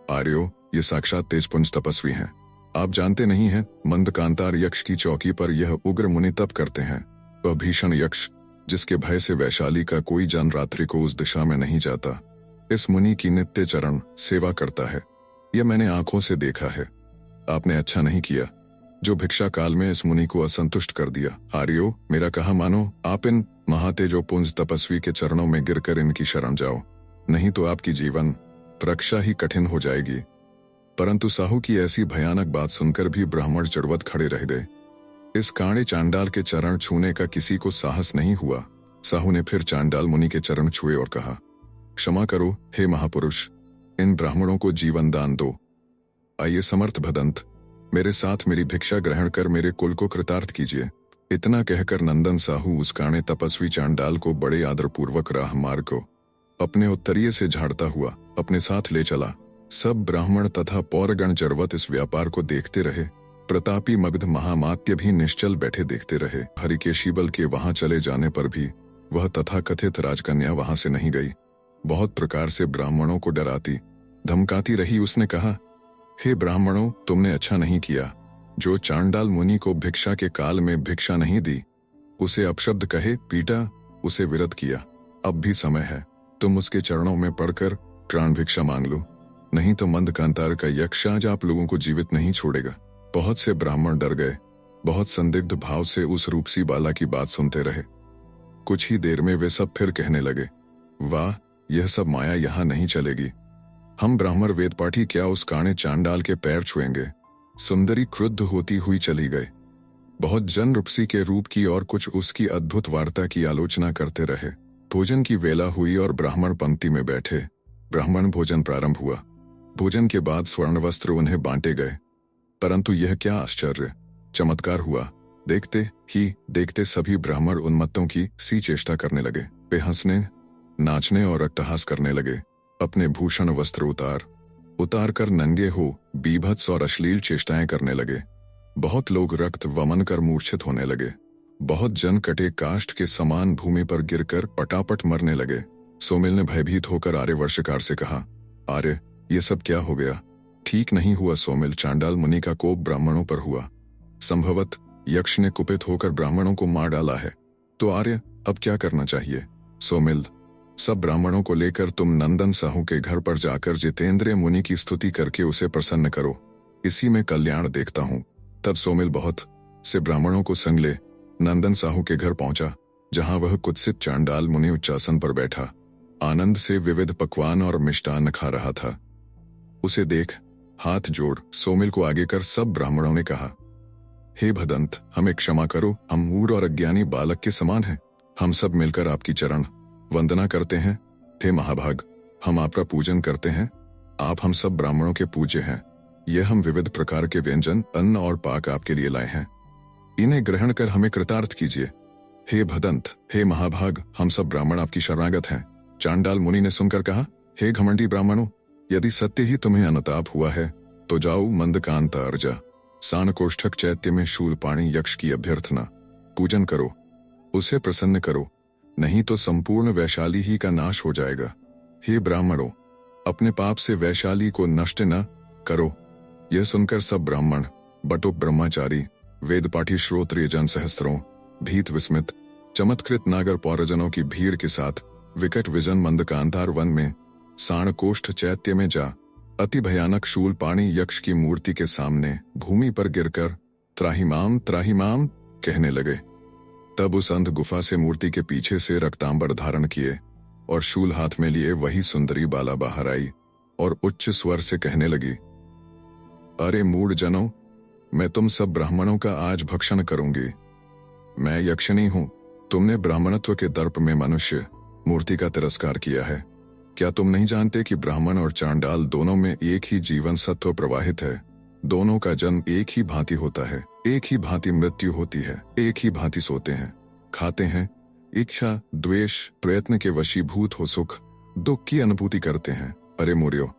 आर्यो, ये साक्षात तेजपुंज तपस्वी हैं। आप जानते नहीं हैं, मंदकांतार यक्ष की चौकी पर यह उग्र मुनि तप करते हैं। वह भीषण यक्ष जिसके भय से वैशाली का कोई जन रात्रि को उस दिशा में नहीं जाता, इस मुनि की नित्य चरण सेवा करता है। यह मैंने आंखों से देखा है। आपने अच्छा नहीं किया जो भिक्षा काल में इस मुनि को असंतुष्ट कर दिया। आर्यो, मेरा कहा मानो, आप इन महातेजोपुंज तपस्वी के चरणों में गिरकर इनकी शरण जाओ, नहीं तो आपकी जीवन रक्षा ही कठिन हो जाएगी। परंतु साहू की ऐसी भयानक बात सुनकर भी ब्राह्मण चढ़वत खड़े रह गए। इस काणे चांडाल के चरण छूने का किसी को साहस नहीं हुआ। साहू ने फिर चांडाल मुनि के चरण छुए और कहा, क्षमा करो हे महापुरुष, इन ब्राह्मणों को जीवन दान दो। आइए समर्थ भदंत, मेरे साथ मेरी भिक्षा ग्रहण कर मेरे कुल को कृतार्थ कीजिए। इतना कहकर नंदन साहू उस काणे तपस्वी चांडाल को बड़े आदरपूर्वक राह मार्ग को अपने उत्तरीय से झाड़ता हुआ अपने साथ ले चला। सब ब्राह्मण तथा पौरगण जड़वत इस व्यापार को देखते रहे। प्रतापी मगध महामात्य भी निश्चल बैठे देखते रहे। हरिकेशीबल के वहां चले जाने पर भी वह तथाकथित राजकन्या वहां से नहीं गई। बहुत प्रकार से ब्राह्मणों को डराती धमकाती रही। उसने कहा, हे ब्राह्मणों, तुमने अच्छा नहीं किया। जो चांडाल मुनि को भिक्षा के काल में भिक्षा नहीं दी, उसे अपशब्द कहे, पीटा, उसे विरत किया। अब भी समय है, तुम उसके चरणों में पड़कर प्राण भिक्षा मांग लो, नहीं तो मंदकांतार का यक्ष आज आप लोगों को जीवित नहीं छोड़ेगा। बहुत से ब्राह्मण डर गए, बहुत संदिग्ध भाव से उस रूपसी बाला की बात सुनते रहे। कुछ ही देर में वे सब फिर कहने लगे, वाह, यह सब माया यहाँ नहीं चलेगी। हम ब्राह्मण वेदपाठी क्या उस काणे चांडाल के पैर छुएंगे। सुंदरी क्रुद्ध होती हुई चली गई। बहुत जन रूपसी के रूप की और कुछ उसकी अद्भुत वार्ता की आलोचना करते रहे। भोजन की वेला हुई और ब्राह्मण पंक्ति में बैठे। ब्राह्मण भोजन प्रारंभ हुआ। भोजन के बाद स्वर्ण वस्त्र उन्हें बांटे गए। परंतु यह क्या आश्चर्य चमत्कार हुआ। देखते ही देखते सभी ब्राह्मण उन्मत्तों की सी चेष्टा करने लगे। वे हंसने, नाचने और अट्टहास करने लगे। अपने भूषण वस्त्र उतार कर नंगे हो बीभत्स और अश्लील चेष्टाएं करने लगे। बहुत लोग रक्त वमन कर मूर्छित होने लगे। बहुत जन कटे काष्ठ के समान भूमि पर गिरकर पटापट मरने लगे। सोमिल ने भयभीत होकर आर्य वर्षकार से कहा, आर्य, ये सब क्या हो गया? ठीक नहीं हुआ सोमिल, चांडाल मुनि का कोप ब्राह्मणों पर हुआ। संभवत यक्ष ने कुपित होकर ब्राह्मणों को मार डाला है। तो आर्य, अब क्या करना चाहिए? सोमिल, सब ब्राह्मणों को लेकर तुम नंदन साहू के घर पर जाकर जितेंद्रिय मुनि की स्तुति करके उसे प्रसन्न करो, इसी में कल्याण देखता हूं। तब सोमिल बहुत से ब्राह्मणों को संग ले नंदन साहू के घर पहुंचा, जहां वह कुत्सित चांडाल मुनि उच्चासन पर बैठा आनंद से विविध पकवान और मिष्टान्न खा रहा था। उसे देख हाथ जोड़ सोमिल को आगे कर सब ब्राह्मणों ने कहा, हे भदंत, हमें क्षमा करो, हम मूढ़ और अज्ञानी बालक के समान हैं। हम सब मिलकर आपकी चरण वंदना करते हैं। हे महाभाग, हम आपका पूजन करते हैं। आप हम सब ब्राह्मणों के पूज्य हैं। यह हम विविध प्रकार के व्यंजन, अन्न और पाक आपके लिए लाए हैं। इन्हें ग्रहण कर हमें कृतार्थ कीजिए। हे भदंत, हे महाभाग, हम सब ब्राह्मण आपकी शरणागत हैं। चांडाल मुनि ने सुनकर कहा, हे घमंडी ब्राह्मणों, यदि सत्य ही तुम्हें अनुताप हुआ है तो जाओ मंदकांत अर्जा सानकोष्ठक चैत्य में शूलपाणी यक्ष की अभ्यर्थना पूजन करो, उसे प्रसन्न करो, नहीं तो संपूर्ण वैशाली ही का नाश हो जाएगा। हे ब्राह्मणों, अपने पाप से वैशाली को नष्ट न करो। यह सुनकर सब ब्राह्मण, बटुक ब्रह्मचारी, वेदपाठी श्रोत्रिय जन सहस्त्रों, भीत विस्मित चमत्कृत नागर पौरजनों की भीड़ के साथ विकट विजन मंदकांतार वन में साणकोष्ठ चैत्य में जा अति भयानक शूलपाणी यक्ष की मूर्ति के सामने भूमि पर गिरकर त्राहिमाम त्राहिमाम कहने लगे। तब उस अंध गुफा से मूर्ति के पीछे से रक्तांबर धारण किए और शूल हाथ में लिए वही सुंदरी बाला बाहर आई और उच्च स्वर से कहने लगी, अरे मूढ़ जनों, मैं तुम सब ब्राह्मणों का आज भक्षण करूंगी। मैं यक्षिणी हूं। तुमने ब्राह्मणत्व के दर्प में मनुष्य मूर्ति का तिरस्कार किया है। क्या तुम नहीं जानते कि ब्राह्मण और चांडाल दोनों में एक ही जीवन सत्व प्रवाहित है? दोनों का जन्म एक ही भांति होता है, एक ही भांति मृत्यु होती है, एक ही भांति सोते हैं, खाते हैं, इच्छा द्वेष प्रयत्न के वशीभूत हो सुख दुख की अनुभूति करते हैं। अरे मूर्यो,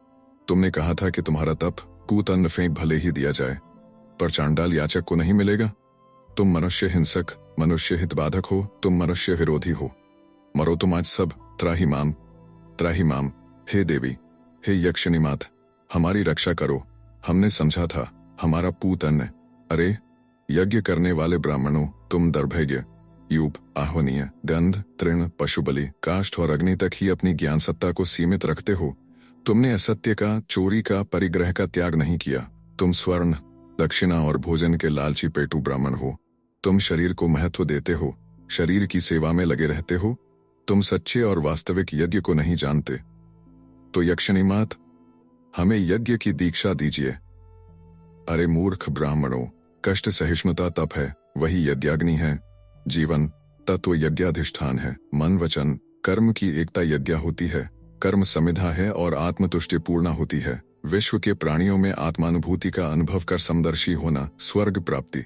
तुमने कहा था कि तुम्हारा तप पूत अन्न फेंक भले ही दिया जाए, पर चांडाल याचक को नहीं मिलेगा। तुम मनुष्य हिंसक, मनुष्य हितबाधक हो, तुम मनुष्य विरोधी हो। मरो तुम आज सब। त्राहिमाम त्राहिमाम। हे देवी, हे यक्षिणी मात, हमारी रक्षा करो। हमने समझा था हमारा पूत अन्न। अरे यज्ञ करने वाले ब्राह्मणों, तुम दर्भज्ञ, यूप, आह्वनीय, गंध, तृण, पशुबलि, काष्ठ और अग्नि तक ही अपनी ज्ञान सत्ता को सीमित रखते हो। तुमने असत्य का, चोरी का, परिग्रह का त्याग नहीं किया। तुम स्वर्ण, दक्षिणा और भोजन के लालची पेटू ब्राह्मण हो। तुम शरीर को महत्व देते हो, शरीर की सेवा में लगे रहते हो। तुम सच्चे और वास्तविक यज्ञ को नहीं जानते। तो यक्षिणी मात, हमें यज्ञ की दीक्षा दीजिए। अरे मूर्ख ब्राह्मणों, कष्ट सहिष्णुता तप है, वही यज्ञाग्नि है। जीवन तत्व यज्ञाधिष्ठान है। मन वचन कर्म की एकता यज्ञ होती है। कर्म समिधा है और आत्मतुष्टि पूर्ण होती है। विश्व के प्राणियों में आत्मानुभूति का अनुभव कर समदर्शी होना स्वर्ग प्राप्ति।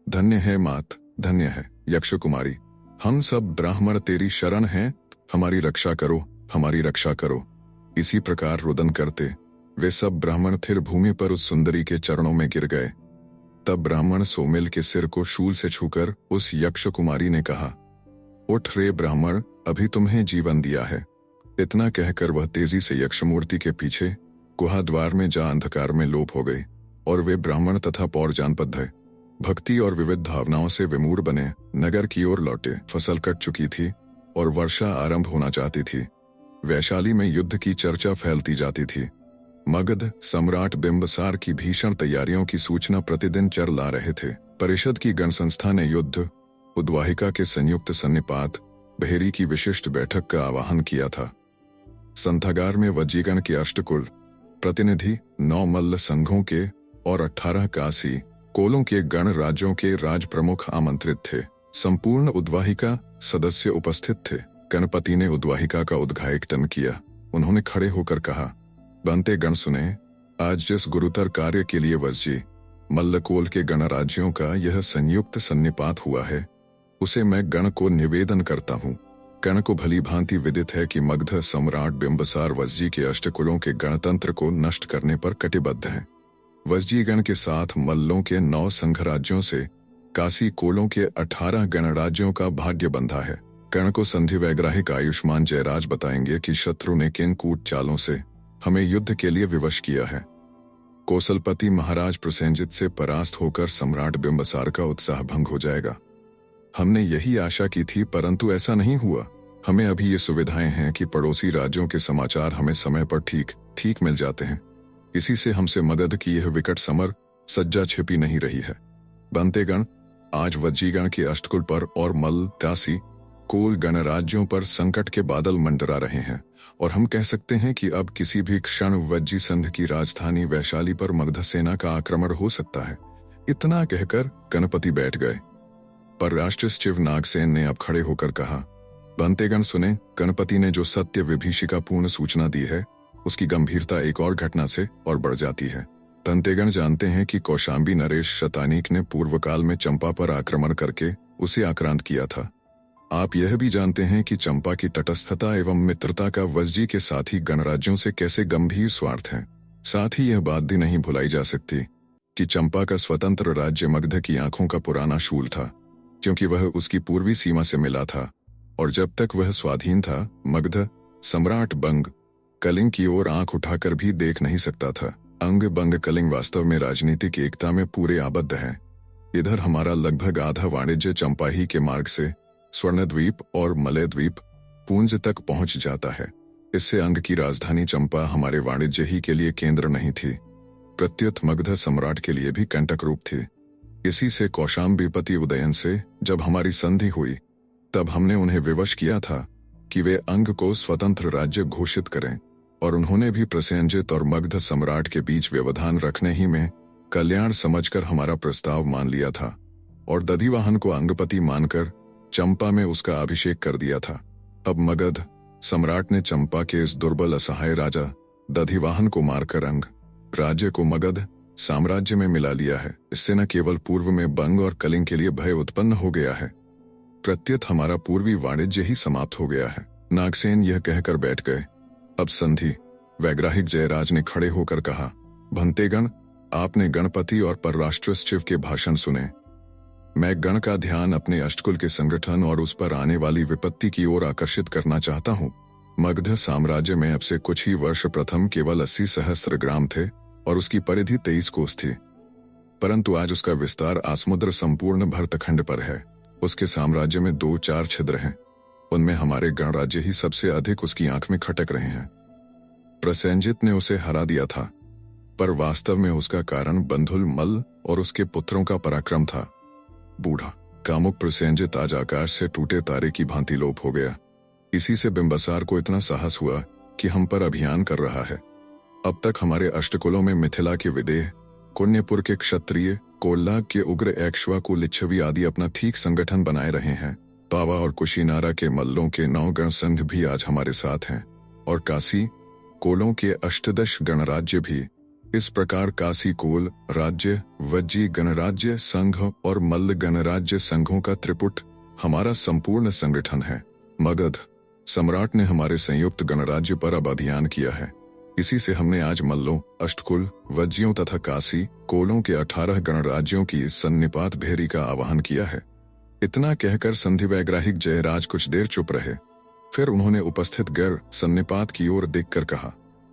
धन्य है मात, धन्य है यक्ष कुमारी। हम सब ब्राह्मण तेरी शरण हैं, हमारी रक्षा करो, हमारी रक्षा करो। इसी प्रकार रुदन करते वे सब ब्राह्मण फिर भूमि पर उस सुंदरी के चरणों में गिर गए। तब ब्राह्मण सोमिल के सिर को शूल से छूकर उस यक्ष कुमारी ने कहा, उठ रे ब्राह्मण, अभी तुम्हें जीवन दिया है। इतना कहकर वह तेजी से यक्ष मूर्ति के पीछे गुहा द्वार में जा अंधकार में लोप हो गई और वे ब्राह्मण तथा पौर जानपद भय भक्ति और विविध भावनाओं से विमूढ़ बने नगर की ओर लौटे। फसल कट चुकी थी और वर्षा आरंभ होना चाहती थी। वैशाली में युद्ध की चर्चा फैलती जाती थी। मगध सम्राट बिंबसार की भीषण तैयारियों की सूचना प्रतिदिन चर ला रहे थे। परिषद की गण संस्था ने युद्ध, उद्वाहिका के संयुक्त सन्निपात, भेरी की विशिष्ट बैठक का आह्वान किया था। संथागार में वज्जीगण के अष्टकुल प्रतिनिधि, 9 मल्ल संघों के और 18 काशी कोलों के गण राज्यों के राज प्रमुख आमंत्रित थे। संपूर्ण उद्वाहिका सदस्य उपस्थित थे। गणपति ने उद्वाहिका का उद्घाटन किया। उन्होंने खड़े होकर कहा, बनते गण सुने, आज जिस गुरुतर कार्य के लिए वज्जी मल्लकोल के गणराज्यों का यह संयुक्त सन्निपात हुआ है, उसे मैं गण को निवेदन करता हूँ। गण को भली भांति विदित है कि मगध सम्राट बिंबसार वज्जी के अष्टकुलों के गणतंत्र को नष्ट करने पर कटिबद्ध है। वज्जी गण के साथ मल्लों के 9 संघ राज्यों से काशी कोलों के 18 गणराज्यों का भाग्य बंधा है। गण को संधि वैग्राहिक आयुष्मान जयराज बताएंगे कि शत्रु ने किन कूट चालों से हमें युद्ध के लिए विवश किया है। कौशलपति महाराज प्रसेनजित से परास्त होकर सम्राट बिंबसार का उत्साह भंग हो जाएगा। हमने यही आशा की थी, परंतु ऐसा नहीं हुआ। हमें अभी ये सुविधाएं हैं कि पड़ोसी राज्यों के समाचार हमें समय पर ठीक मिल जाते हैं। इसी से हमसे मगध की यह विकट समर सज्जा छिपी नहीं रही है। बनतेगण, आज वज्जीगण के अष्टकुल पर और मल्ल दासी कोल गणराज्यों पर संकट के बादल मंडरा रहे हैं और हम कह सकते हैं कि अब किसी भी क्षण वज्जी संध की राजधानी वैशाली पर मगध सेना का आक्रमण हो सकता है। इतना कहकर गणपति बैठ गए, पर राष्ट्रसचिव नागसेन ने अब खड़े होकर कहा, बनतेगण सुने, गणपति ने जो सत्य विभीषिका पूर्ण सूचना दी है उसकी गंभीरता एक और घटना से और बढ़ जाती है। तंतेगण जानते हैं कि कौशांबी नरेश शतानीक ने पूर्व काल में चंपा पर आक्रमण करके उसे आक्रांत किया था। आप यह भी जानते हैं कि चंपा की तटस्थता एवं मित्रता का वज्जी के साथी गणराज्यों से कैसे गंभीर स्वार्थ है। साथ ही यह बात भी नहीं भुलाई जा सकती कि चंपा का स्वतंत्र राज्य मगध की आंखों का पुराना शूल था, क्योंकि वह उसकी पूर्वी सीमा से मिला था और जब तक वह स्वाधीन था, मगध सम्राट बंग कलिंग की ओर आंख उठाकर भी देख नहीं सकता था। अंग बंग कलिंग वास्तव में राजनीतिक एकता में पूरे आबद्ध है। इधर हमारा लगभग आधा वाणिज्य चंपा ही के मार्ग से स्वर्णद्वीप और मलय द्वीप पूंज तक पहुंच जाता है। इससे अंग की राजधानी चंपा हमारे वाणिज्य ही के लिए केंद्र नहीं थी, प्रत्युत मगध सम्राट के लिए भी कंटक रूप थी। इसी से कौशांबीपति उदयन से जब हमारी संधि हुई, तब हमने उन्हें विवश किया था कि वे अंग को स्वतंत्र राज्य घोषित करें, और उन्होंने भी प्रसेनजित और मगध सम्राट के बीच व्यवधान रखने ही में कल्याण समझकर हमारा प्रस्ताव मान लिया था और दधिवाहन को अंगपति मानकर चंपा में उसका अभिषेक कर दिया था। अब मगध सम्राट ने चंपा के इस दुर्बल असहाय राजा दधिवाहन को मारकर अंग राज्य को मगध साम्राज्य में मिला लिया है। इससे न केवल पूर्व में बंग और कलिंग के लिए भय उत्पन्न हो गया है, प्रत्युत हमारा पूर्वी वाणिज्य ही समाप्त हो गया है। नागसेन यह कहकर बैठ गए। अब संधि वैग्राहिक जयराज ने खड़े होकर कहा, भंतेगण, आपने गणपति और परराष्ट्र सचिव के भाषण सुने। मैं गण का ध्यान अपने अष्टकुल के संगठन और उस पर आने वाली विपत्ति की ओर आकर्षित करना चाहता हूँ। मगध साम्राज्य में अब से कुछ ही वर्ष प्रथम केवल 80 सहस्त्र ग्राम थे और उसकी परिधि 23 कोस थी, परंतु आज उसका विस्तार आसमुद्र संपूर्ण भरतखंड पर है। उसके साम्राज्य में 2-4 छिद्र हैं, उनमें हमारे गणराज्य ही सबसे अधिक उसकी आंख में खटक रहे हैं। प्रसेनजित ने उसे हरा दिया था, पर वास्तव में उसका कारण बंधुल मल्ल और उसके पुत्रों का पराक्रम था। बूढ़ा कामुक प्रसेनजित आज आकाश से टूटे तारे की भांति लोप हो गया। इसी से बिंबसार को इतना साहस हुआ कि हम पर अभियान कर रहा है। अब तक हमारे अष्टकुलों में मिथिला के विदेह, कुन्यपुर के क्षत्रिय, कोल्ला के उग्र एक्ष्वाकु लिच्छवी आदि अपना ठीक संगठन बनाए रहे हैं। पावा और कुशीनारा के मल्लों के 9 गण संघ भी आज हमारे साथ हैं और काशी कोलों के 18 गणराज्य भी। इस प्रकार काशी कोल राज्य, वज्जी गणराज्य संघ और मल्ल गणराज्य संघों का त्रिपुट हमारा संपूर्ण संगठन है। मगध सम्राट ने हमारे संयुक्त गणराज्य पर अब अभियान किया है। इसी से हमने आज मल्लों, अष्टकुल, वज्जियों तथा काशी कोलों के 18 गणराज्यों की सन्निपात भेरी का आह्वान किया है। इतना कहकर संधि वैग्राहिक जयराज कुछ देर चुप रहे। फिर उन्होंने उपस्थित गैर सन्निपात की ओर देखकर कहा,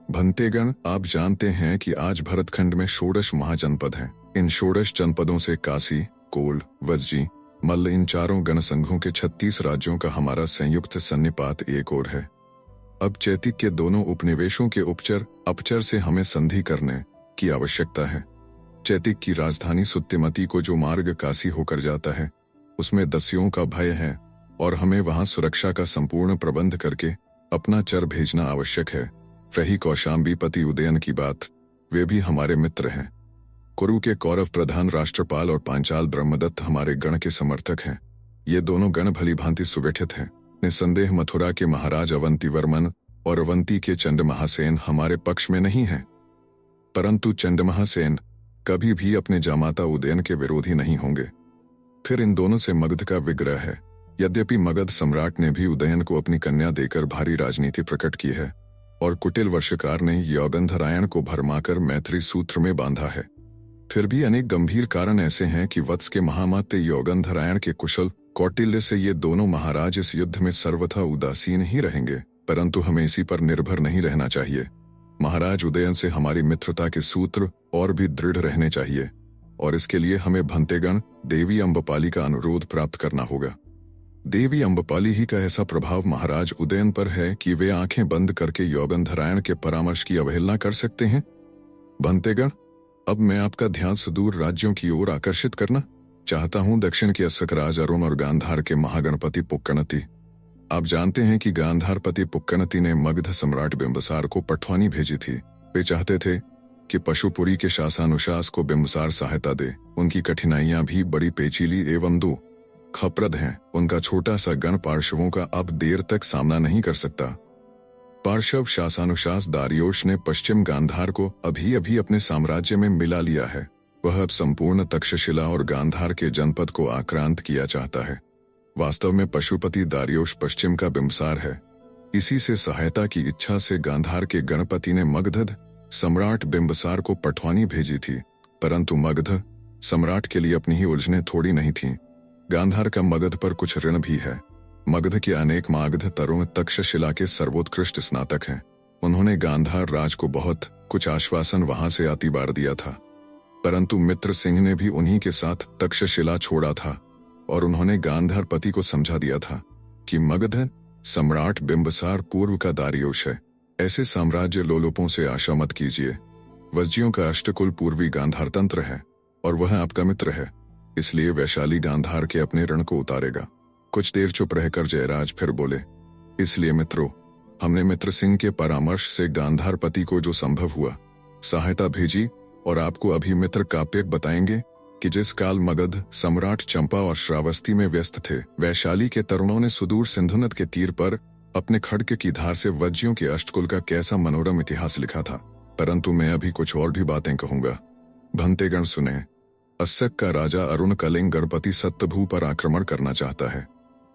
भंतेगण, आप जानते हैं कि आज भरतखंड में 16 महाजनपद हैं। इन 16 जनपदों से काशी, कोल, वज्जी, मल्ल इन चारों गणसंघों के 36 राज्यों का हमारा संयुक्त सन्निपात एक ओर है। अब चैतिक के दोनों उपनिवेशों के उपचर अपचर से हमें संधि करने की आवश्यकता है। चैतिक की राजधानी सुत्तिमती को जो मार्ग काशी होकर जाता है, उसमें दस्युओं का भय है और हमें वहां सुरक्षा का संपूर्ण प्रबंध करके अपना चर भेजना आवश्यक है। रही कौशाम्बीपति उदयन की बात, वे भी हमारे मित्र हैं। कुरु के कौरव प्रधान राष्ट्रपाल और पांचाल ब्रह्मदत्त हमारे गण के समर्थक हैं। ये दोनों गण भली भांति सुगठित हैं। निसंदेह मथुरा के महाराज अवंतीवर्मन और अवंती के चंडमहासेन हमारे पक्ष में नहीं हैं, परंतु चंडमहासेन कभी भी अपने जामाता उदयन के विरोधी नहीं होंगे। फिर इन दोनों से मगध का विग्रह है। यद्यपि मगध सम्राट ने भी उदयन को अपनी कन्या देकर भारी राजनीति प्रकट की है और कुटिल वर्षकार ने योगंधरायण को भरमाकर मैत्री सूत्र में बांधा है, फिर भी अनेक गंभीर कारण ऐसे हैं कि वत्स के महामात्य योगंधरायण के कुशल कौटिल्य से ये दोनों महाराज इस युद्ध में सर्वथा उदासीन ही रहेंगे। परंतु हमें इसी पर निर्भर नहीं रहना चाहिए। महाराज उदयन से हमारी मित्रता के सूत्र और भी दृढ़ रहने चाहिए और इसके लिए हमें भंतेगण देवी अम्बपाली का अनुरोध प्राप्त करना होगा। देवी अम्बपाली ही का ऐसा प्रभाव महाराज उदयन पर है कि वे आंखें बंद करके योगंधरायण के परामर्श की अवहेलना कर सकते हैं। भंतेगण, अब मैं आपका ध्यान सुदूर राज्यों की ओर आकर्षित करना चाहता हूं। दक्षिण के अस्सकराज अरुण और गांधार के महागणपति पुक्कणति। आप जानते हैं कि गांधारपति पुक्कणति ने मगध सम्राट बिंबसार को पटवानी भेजी थी। वे चाहते थे कि पशुपुरी के शासानुशास को बिंबसार सहायता दे। उनकी कठिनाइयां भी बड़ी पेचीली एवं दुखप्रद हैं। उनका छोटा सा गण पार्श्वों का अब देर तक सामना नहीं कर सकता। पार्श्व शासानुशास दारियोश ने पश्चिम गांधार को अभी अभी अपने साम्राज्य में मिला लिया है। वह अब संपूर्ण तक्षशिला और गांधार के जनपद को आक्रांत किया चाहता है। वास्तव में पशुपति दारियोश पश्चिम का बिंबसार है। इसी से सहायता की इच्छा से गांधार के गणपति ने मगध सम्राट बिंबसार को पटवानी भेजी थी, परंतु मगध सम्राट के लिए अपनी ही उलझने थोड़ी नहीं थीं। गांधार का मगध पर कुछ ऋण भी है। मगध के अनेक मागध तरुण तक्षशिला के सर्वोत्कृष्ट स्नातक हैं। उन्होंने गांधार राज को बहुत कुछ आश्वासन वहां से अतिबार दिया था, परंतु मित्र सिंह ने भी उन्हीं के साथ तक्षशिला छोड़ा था और उन्होंने गांधार पति को समझा दिया था कि मगध सम्राट बिंबसार पूर्व का दारियोश है। ऐसे साम्राज्य लोलुपों से आशा मत कीजिए। वज्जियों का अष्टकुल पूर्वी गांधार तंत्र है और वह आपका मित्र है, इसलिए वैशाली गांधार के अपने ऋण को उतारेगा। कुछ देर चुप रहकर जयराज फिर बोले, इसलिए मित्रों, हमने मित्र सिंह के परामर्श से गांधार पति को जो संभव हुआ सहायता भेजी और आपको अभी मित्र काप्यक बताएंगे कि जिस काल मगध सम्राट चंपा और श्रावस्ती में व्यस्त थे, वैशाली के तरुणों ने सुदूर सिंधुनद के तीर पर अपने खड्ग की धार से वज्जियों के अष्टकुल का कैसा मनोरम इतिहास लिखा था। परंतु मैं अभी कुछ और भी बातें कहूंगा। भंतेगण सुने। अस्सक का राजा अरुण कलिंग गणपति सत्यभू पर आक्रमण करना चाहता है।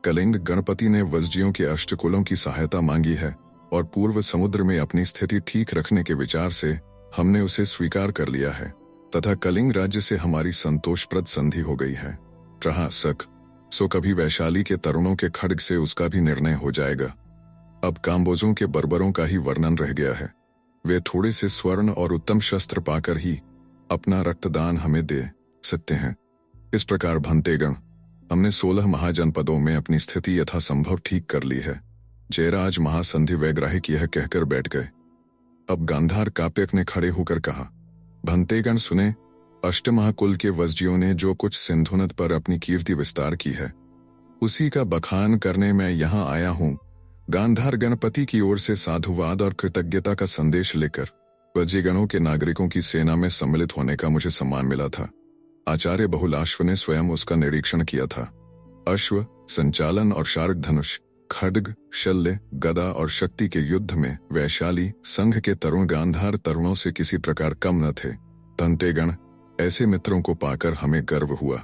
कलिंग गणपति ने वज्जियों के अष्टकुलों की सहायता मांगी है और पूर्व समुद्र में अपनी स्थिति ठीक रखने के विचार से हमने उसे स्वीकार कर लिया है तथा कलिंग राज्य से हमारी संतोषप्रद संधि हो गई है। रहा अस्सक, सो कभी वैशाली के तरुणों के खड्ग से उसका भी निर्णय हो जाएगा। अब काम्बोजों के बर्बरों का ही वर्णन रह गया है। वे थोड़े से स्वर्ण और उत्तम शस्त्र पाकर ही अपना रक्तदान हमें दे सकते हैं। इस प्रकार भंतेगण, हमने 16 महाजनपदों में अपनी स्थिति यथासंभव ठीक कर ली है। जयराज महासंधि वैग्राहिक यह कहकर बैठ गए। अब गांधार काप्यक ने खड़े होकर कहा, भंतेगण सुने। अष्टमहाकुल के वज्जियों ने जो कुछ सिंधुनद पर अपनी कीर्ति विस्तार की है, उसी का बखान करने मैं यहाँ आया हूँ। गांधार गणपति की ओर से साधुवाद और कृतज्ञता का संदेश लेकर वज्जीगणों के नागरिकों की सेना में सम्मिलित होने का मुझे सम्मान मिला था। आचार्य बहुलाश्व ने स्वयं उसका निरीक्षण किया था। अश्व, संचालन और शार्क धनुष, खड्ग, शल्य, गदा और शक्ति के युद्ध में वैशाली संघ के तरुण गांधार तरुणों से किसी प्रकार कम न थे। धन्तेगण, ऐसे मित्रों को पाकर हमें गर्व हुआ।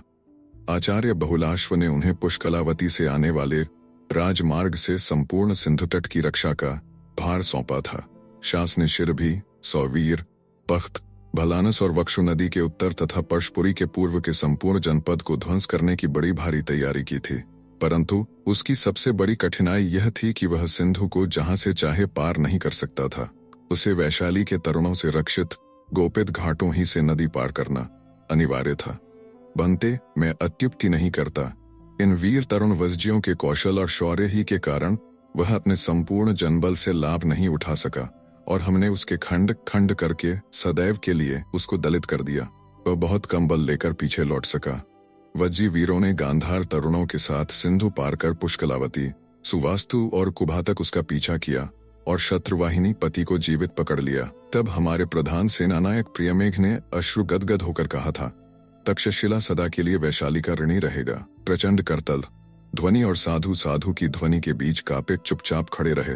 आचार्य बहुलाश्व ने उन्हें पुष्कलावती से आने वाले राजमार्ग से संपूर्ण सिंधु तट की रक्षा का भार सौंपा था। शासनिशिर भी सौवीर, पख्त, भलानस और वक्षु नदी के उत्तर तथा पर्शपुरी के पूर्व के संपूर्ण जनपद को ध्वंस करने की बड़ी भारी तैयारी की थी, परंतु उसकी सबसे बड़ी कठिनाई यह थी कि वह सिंधु को जहां से चाहे पार नहीं कर सकता था। उसे वैशाली के तरुणों से रक्षित गोपित घाटों ही से नदी पार करना अनिवार्य था। बनते, मैं अत्युक्ति नहीं करता। इन वीर तरुण वज्जियों के कौशल और शौर्य ही के कारण वह अपने संपूर्ण जनबल से लाभ नहीं उठा सका और हमने उसके खंड खंड करके सदैव के लिए उसको दलित कर दिया। वह बहुत कम बल लेकर पीछे लौट सका। वज्जी वीरों ने गांधार तरुणों के साथ सिंधु पार कर पुष्कलावती, सुवास्तु और कुभा तक उसका पीछा किया और शत्रुवाहिनी पति को जीवित पकड़ लिया। तब हमारे प्रधान सेनानायक प्रियमेघ ने अश्रु गदगद होकर कहा था, तक्षशिला सदा के लिए वैशाली का ऋणी रहेगा। प्रचंड करतल ध्वनि और साधु साधु की ध्वनि के बीच कापिक चुपचाप खड़े रहे।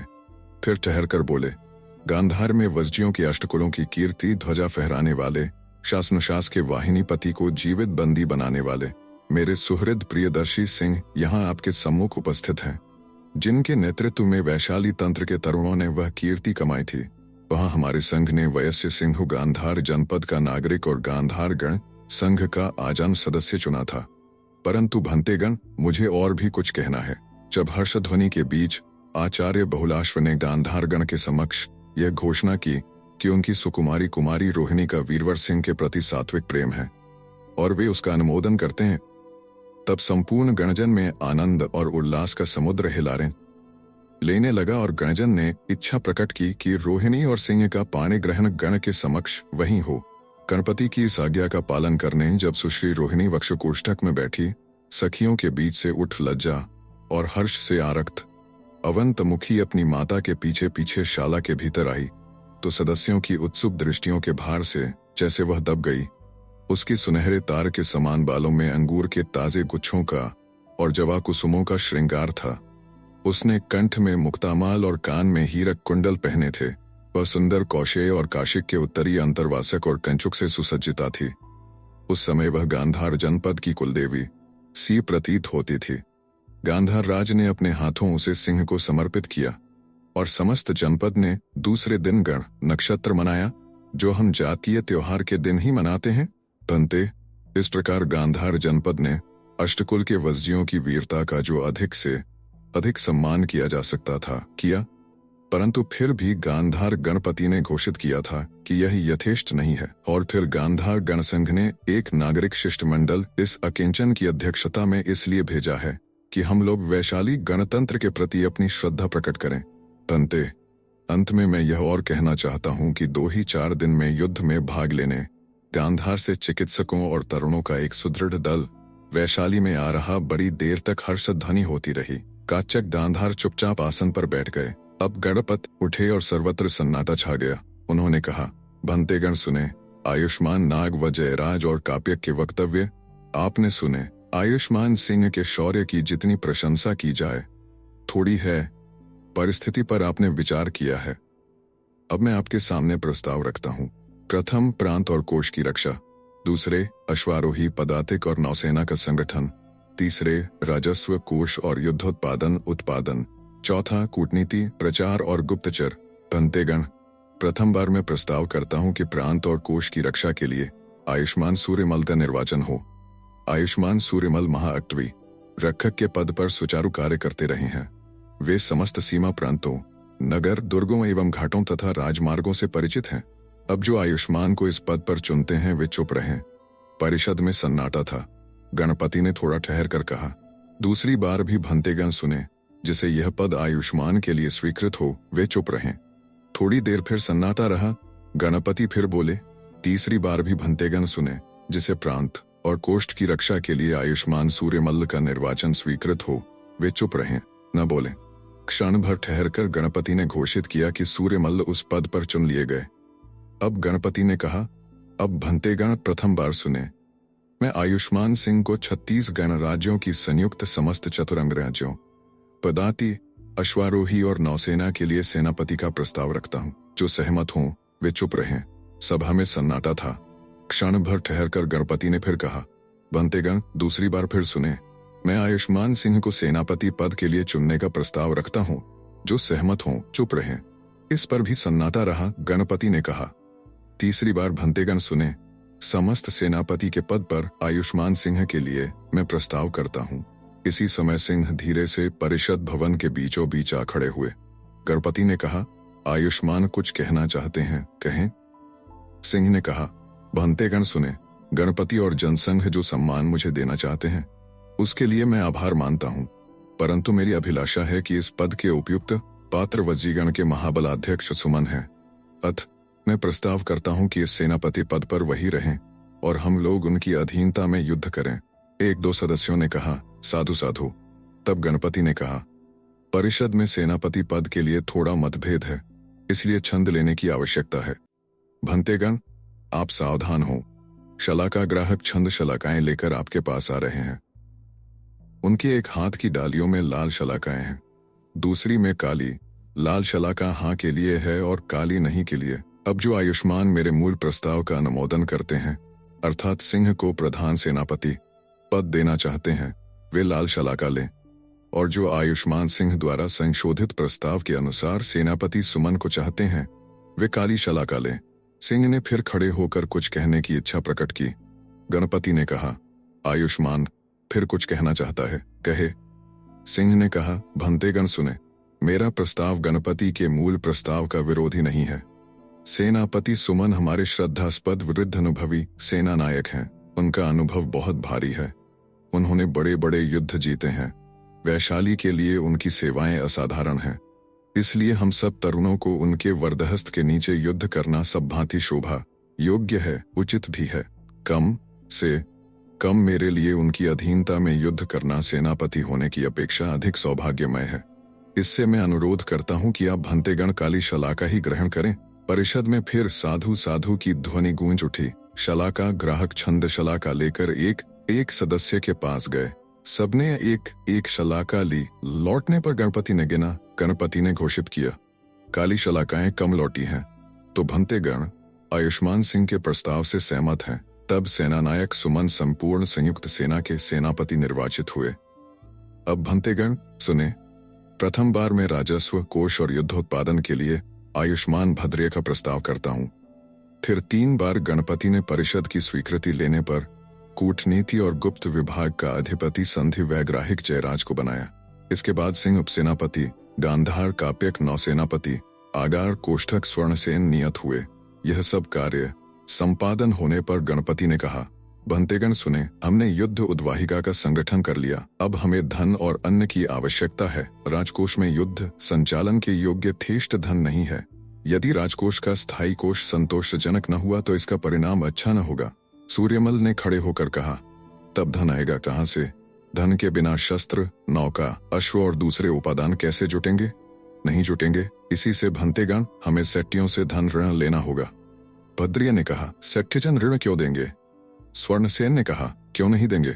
फिर ठहर कर बोले, गांधार में वज्जियों के अष्टकुलों की कीर्ति ध्वजा फहराने वाले, शासनशास के वाहिनी पति को जीवित बंदी बनाने वाले मेरे सुहृद प्रियदर्शी सिंह यहाँ आपके सम्मुख उपस्थित हैं, जिनके नेतृत्व में वैशाली तंत्र के तरुणों ने वह कीर्ति कमाई थी। वहां हमारे संघ ने वयस्य सिंह गांधार जनपद का नागरिक और गांधार गण संघ का आजन्म सदस्य चुना था। परंतु भंतेगण, मुझे और भी कुछ कहना है। जब हर्षध्वनि के बीच आचार्य बहुलाश्व ने गांधार गण के समक्ष यह घोषणा की कि उनकी सुकुमारी कुमारी रोहिणी का वीरवर सिंह के प्रति सात्विक प्रेम है और वे उसका अनुमोदन करते हैं, तब संपूर्ण गणजन में आनंद और उल्लास का समुद्र हिलारें लेने लगा और गणजन ने इच्छा प्रकट की कि रोहिणी और सिंह का पाणी ग्रहण गण के समक्ष वहीं हो। गणपति की इस आज्ञा का पालन करने जब सुश्री रोहिणी वक्षकोष्ठक में बैठी, सखियों के बीच से उठ लज्जा और हर्ष से आरक्त अवंत मुखी अपनी माता के पीछे पीछे शाला के भीतर आई, तो सदस्यों की उत्सुक दृष्टियों के भार से जैसे वह दब गई। उसकी सुनहरे तार के समान बालों में अंगूर के ताजे गुच्छों का और जवा कुसुमों का श्रृंगार था। उसने कंठ में मुक्तामाल और कान में हीरक कुंडल पहने थे। वह सुंदर कौशेय और काशिक के उत्तरी अंतर्वासक और कंचुक से सुसज्जिता थी। उस समय वह गांधार जनपद की कुलदेवी सी प्रतीत होती थी। गांधार राज ने अपने हाथों उसे सिंह को समर्पित किया और समस्त जनपद ने दूसरे दिन गण नक्षत्र मनाया, जो हम जातीय त्योहार के दिन ही मनाते हैं। तंते, इस प्रकार गांधार जनपद ने अष्टकुल के वज्जियों की वीरता का जो अधिक से अधिक सम्मान किया जा सकता था किया, परंतु फिर भी गांधार गणपति ने घोषित किया था कि यह यथेष्ट नहीं है। और फिर गांधार गणसंघ ने एक नागरिक शिष्टमंडल इस अकिंचन की अध्यक्षता में इसलिए भेजा है कि हम लोग वैशाली गणतंत्र के प्रति अपनी श्रद्धा प्रकट करें। तंते, अंत में मैं यह और कहना चाहता हूं कि 2 ही 4 दिन में युद्ध में भाग लेने गांधार से चिकित्सकों और तरुणों का एक सुदृढ़ दल वैशाली में आ रहा। बड़ी देर तक हर्षध्वनि होती रही। काचक गांधार चुपचाप आसन पर बैठ गए। अब गणपत उठे और सर्वत्र सन्नाटा छा गया। उन्होंने कहा, भंतेगण सुने, आयुष्मान नाग व जयराज और काप्यक के वक्तव्य आपने सुने। आयुष्मान सिंह के शौर्य की जितनी प्रशंसा की जाए थोड़ी है। परिस्थिति पर आपने विचार किया है। अब मैं आपके सामने प्रस्ताव रखता हूं। प्रथम, प्रांत और कोश की रक्षा। दूसरे, अश्वारोही पदातिक और नौसेना का संगठन। तीसरे, राजस्व कोष और युद्धोत्पादन उत्पादन। चौथा, कूटनीति, प्रचार और गुप्तचर। तंतेगण, प्रथम बार मैं प्रस्ताव करता हूं कि प्रांत और कोष की रक्षा के लिए आयुष्मान सूर्यमल का निर्वाचन हो। आयुष्मान सूर्यमल महाअट्वी रक्षक के पद पर सुचारू कार्य करते रहे हैं। वे समस्त सीमा प्रांतों, नगर, दुर्गों एवं घाटों तथा राजमार्गों से परिचित हैं। अब जो आयुष्मान को इस पद पर चुनते हैं वे चुप रहें। परिषद में सन्नाटा था। गणपति ने थोड़ा ठहर कर कहा, दूसरी बार भी भंतेगण सुने, जिसे यह पद आयुष्मान के लिए स्वीकृत हो वे चुप रहें। थोड़ी देर फिर सन्नाटा रहा। गणपति फिर बोले, तीसरी बार भी भंतेगण सुने, जिसे प्रांत और कोष्ठ की रक्षा के लिए आयुष्मान सूर्यमल्ल का निर्वाचन स्वीकृत हो वे चुप रहें, न बोले। क्षण भर ठहरकर गणपति ने घोषित किया कि सूर्यमल्ल उस पद पर चुन लिए गए। अब गणपति ने कहा, अब भंतेगण प्रथम बार सुने। मैं आयुष्मान सिंह को 36 गणराज्यों की संयुक्त समस्त चतुरंग राज्यों, पदाति, अश्वारोही और नौसेना के लिए सेनापति का प्रस्ताव रखता हूं। जो सहमत हों वे चुप रहें। सभा में सन्नाटा था। क्षण भर ठहरकर गणपति ने फिर कहा, भंतेगण दूसरी बार फिर सुने। मैं आयुष्मान सिंह को सेनापति पद के लिए चुनने का प्रस्ताव रखता हूं। जो सहमत हों चुप रहें। इस पर भी सन्नाटा रहा। गणपति ने कहा, तीसरी बार भंतेगण सुने। समस्त सेनापति के पद पर आयुष्मान सिंह के लिए मैं प्रस्ताव करता हूं। इसी समय सिंह धीरे से परिषद भवन के बीचों बीच आ खड़े हुए। गणपति ने कहा, आयुष्मान कुछ कहना चाहते हैं, कहें। सिंह ने कहा, भंतेगण सुने। गणपति और जनसंघ जो सम्मान मुझे देना चाहते हैं उसके लिए मैं आभार मानता हूं, परंतु मेरी अभिलाषा है कि इस पद के उपयुक्त पात्र वज्जीगण के महाबलाध्यक्ष सुमन हैं। अतः मैं प्रस्ताव करता हूं कि इस सेनापति पद पर वही रहें और हम लोग उनकी अधीनता में युद्ध करें। एक दो सदस्यों ने कहा, साधु साधु। तब गणपति ने कहा, परिषद में सेनापति पद के लिए थोड़ा मतभेद है, इसलिए छंद लेने की आवश्यकता है। भंतेगण आप सावधान हो। शलाका ग्राहक छंद शलाकाएं लेकर आपके पास आ रहे हैं। उनके एक हाथ की डालियों में लाल शलाकाएं हैं, दूसरी में काली। लाल शलाका हाँ के लिए है और काली नहीं के लिए। अब जो आयुष्मान मेरे मूल प्रस्ताव का अनुमोदन करते हैं, अर्थात सिंह को प्रधान सेनापति पद देना चाहते हैं, वे लाल शलाका लें, और जो आयुष्मान सिंह द्वारा संशोधित प्रस्ताव के अनुसार सेनापति सुमन को चाहते हैं, वे काली शलाका लें। सिंह ने फिर खड़े होकर कुछ कहने की इच्छा प्रकट की। गणपति ने कहा, आयुष्मान फिर कुछ कहना चाहता है, कहे। सिंह ने कहा, भंतेगण सुने। मेरा प्रस्ताव गणपति के मूल प्रस्ताव का विरोधी नहीं है। सेनापति सुमन हमारे श्रद्धास्पद वृद्ध अनुभवी सेना नायक हैं। उनका अनुभव बहुत भारी है। उन्होंने बड़े बड़े युद्ध जीते हैं। वैशाली के लिए उनकी सेवाएं असाधारण हैं। इसलिए हम सब तरुणों को उनके वरदहस्त के नीचे युद्ध करना सब भांति शोभा योग्य है, उचित भी है। कम से कम मेरे लिए उनकी अधीनता में युद्ध करना सेनापति होने की अपेक्षा अधिक सौभाग्यमय है। इससे मैं अनुरोध करता हूं कि आप भंतेगण काली शलाका ही ग्रहण करें। परिषद में फिर साधु साधु की ध्वनि गूंज उठी। शलाका ग्राहक छंद शलाका लेकर एक एक सदस्य के पास गए। सबने एक एक शलाका ली। लौटने पर गणपति ने गिना। गणपति ने घोषित किया, काली शलाकाएं कम लौटी हैं, तो भंतेगण आयुष्मान सिंह के प्रस्ताव से सहमत हैं। तब सेनानायक सुमन संपूर्ण संयुक्त सेना के सेनापति निर्वाचित हुए। अब भंतेगण सुने। प्रथम बार मैं राजस्व कोष और युद्धोत्पादन के लिए आयुष्मान भद्रिय का प्रस्ताव करता हूं। फिर 3 बार गणपति ने परिषद की स्वीकृति लेने पर कूटनीति और गुप्त विभाग का अधिपति संधि वैग्राहिक जयराज को बनाया। इसके बाद सिंह उपसेनापति, गांधार काप्यक नौसेनापति, आगार कोष्ठक स्वर्णसेन नियत हुए। यह सब कार्य संपादन होने पर गणपति ने कहा, भंतेगण सुने। हमने युद्ध उद्वाहिका का संगठन कर लिया। अब हमें धन और अन्न की आवश्यकता है। राजकोष में युद्ध संचालन के योग्य थेष्ट धन नहीं है। यदि राजकोष का स्थायी कोष संतोषजनक न हुआ तो इसका परिणाम अच्छा न होगा। सूर्यमल ने खड़े होकर कहा, तब धन आएगा कहां से? धन के बिना शस्त्र, नौका, अश्व और दूसरे उपादान कैसे जुटेंगे? नहीं जुटेंगे। इसी से भंतेगण हमें सेट्टियों से धन ऋण लेना होगा। भद्रिय ने कहा, सेट्ठीजन ऋण क्यों देंगे? स्वर्णसेन ने कहा, क्यों नहीं देंगे?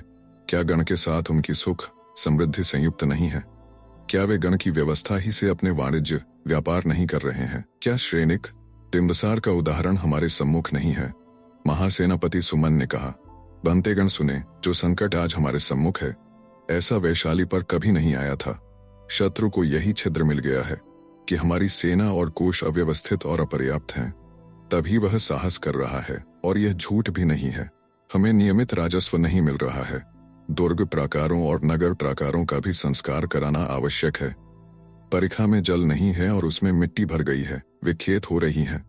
क्या गण के साथ उनकी सुख समृद्धि संयुक्त नहीं है? क्या वे गण की व्यवस्था ही से अपने वाणिज्य व्यापार नहीं कर रहे हैं? क्या श्रेणिक बिंबसार का उदाहरण हमारे सम्मुख नहीं है? महासेनापति सुमन ने कहा, भंतेगण सुने। जो संकट आज हमारे सम्मुख है, ऐसा वैशाली पर कभी नहीं आया था। शत्रु को यही छिद्र मिल गया है कि हमारी सेना और कोष अव्यवस्थित और अपर्याप्त हैं। तभी वह साहस कर रहा है, और यह झूठ भी नहीं है। हमें नियमित राजस्व नहीं मिल रहा है। दुर्ग प्राकारों और नगर प्राकारों का भी संस्कार कराना आवश्यक है। परिखा में जल नहीं है और उसमें मिट्टी भर गई है, वे खेत हो रही हैं।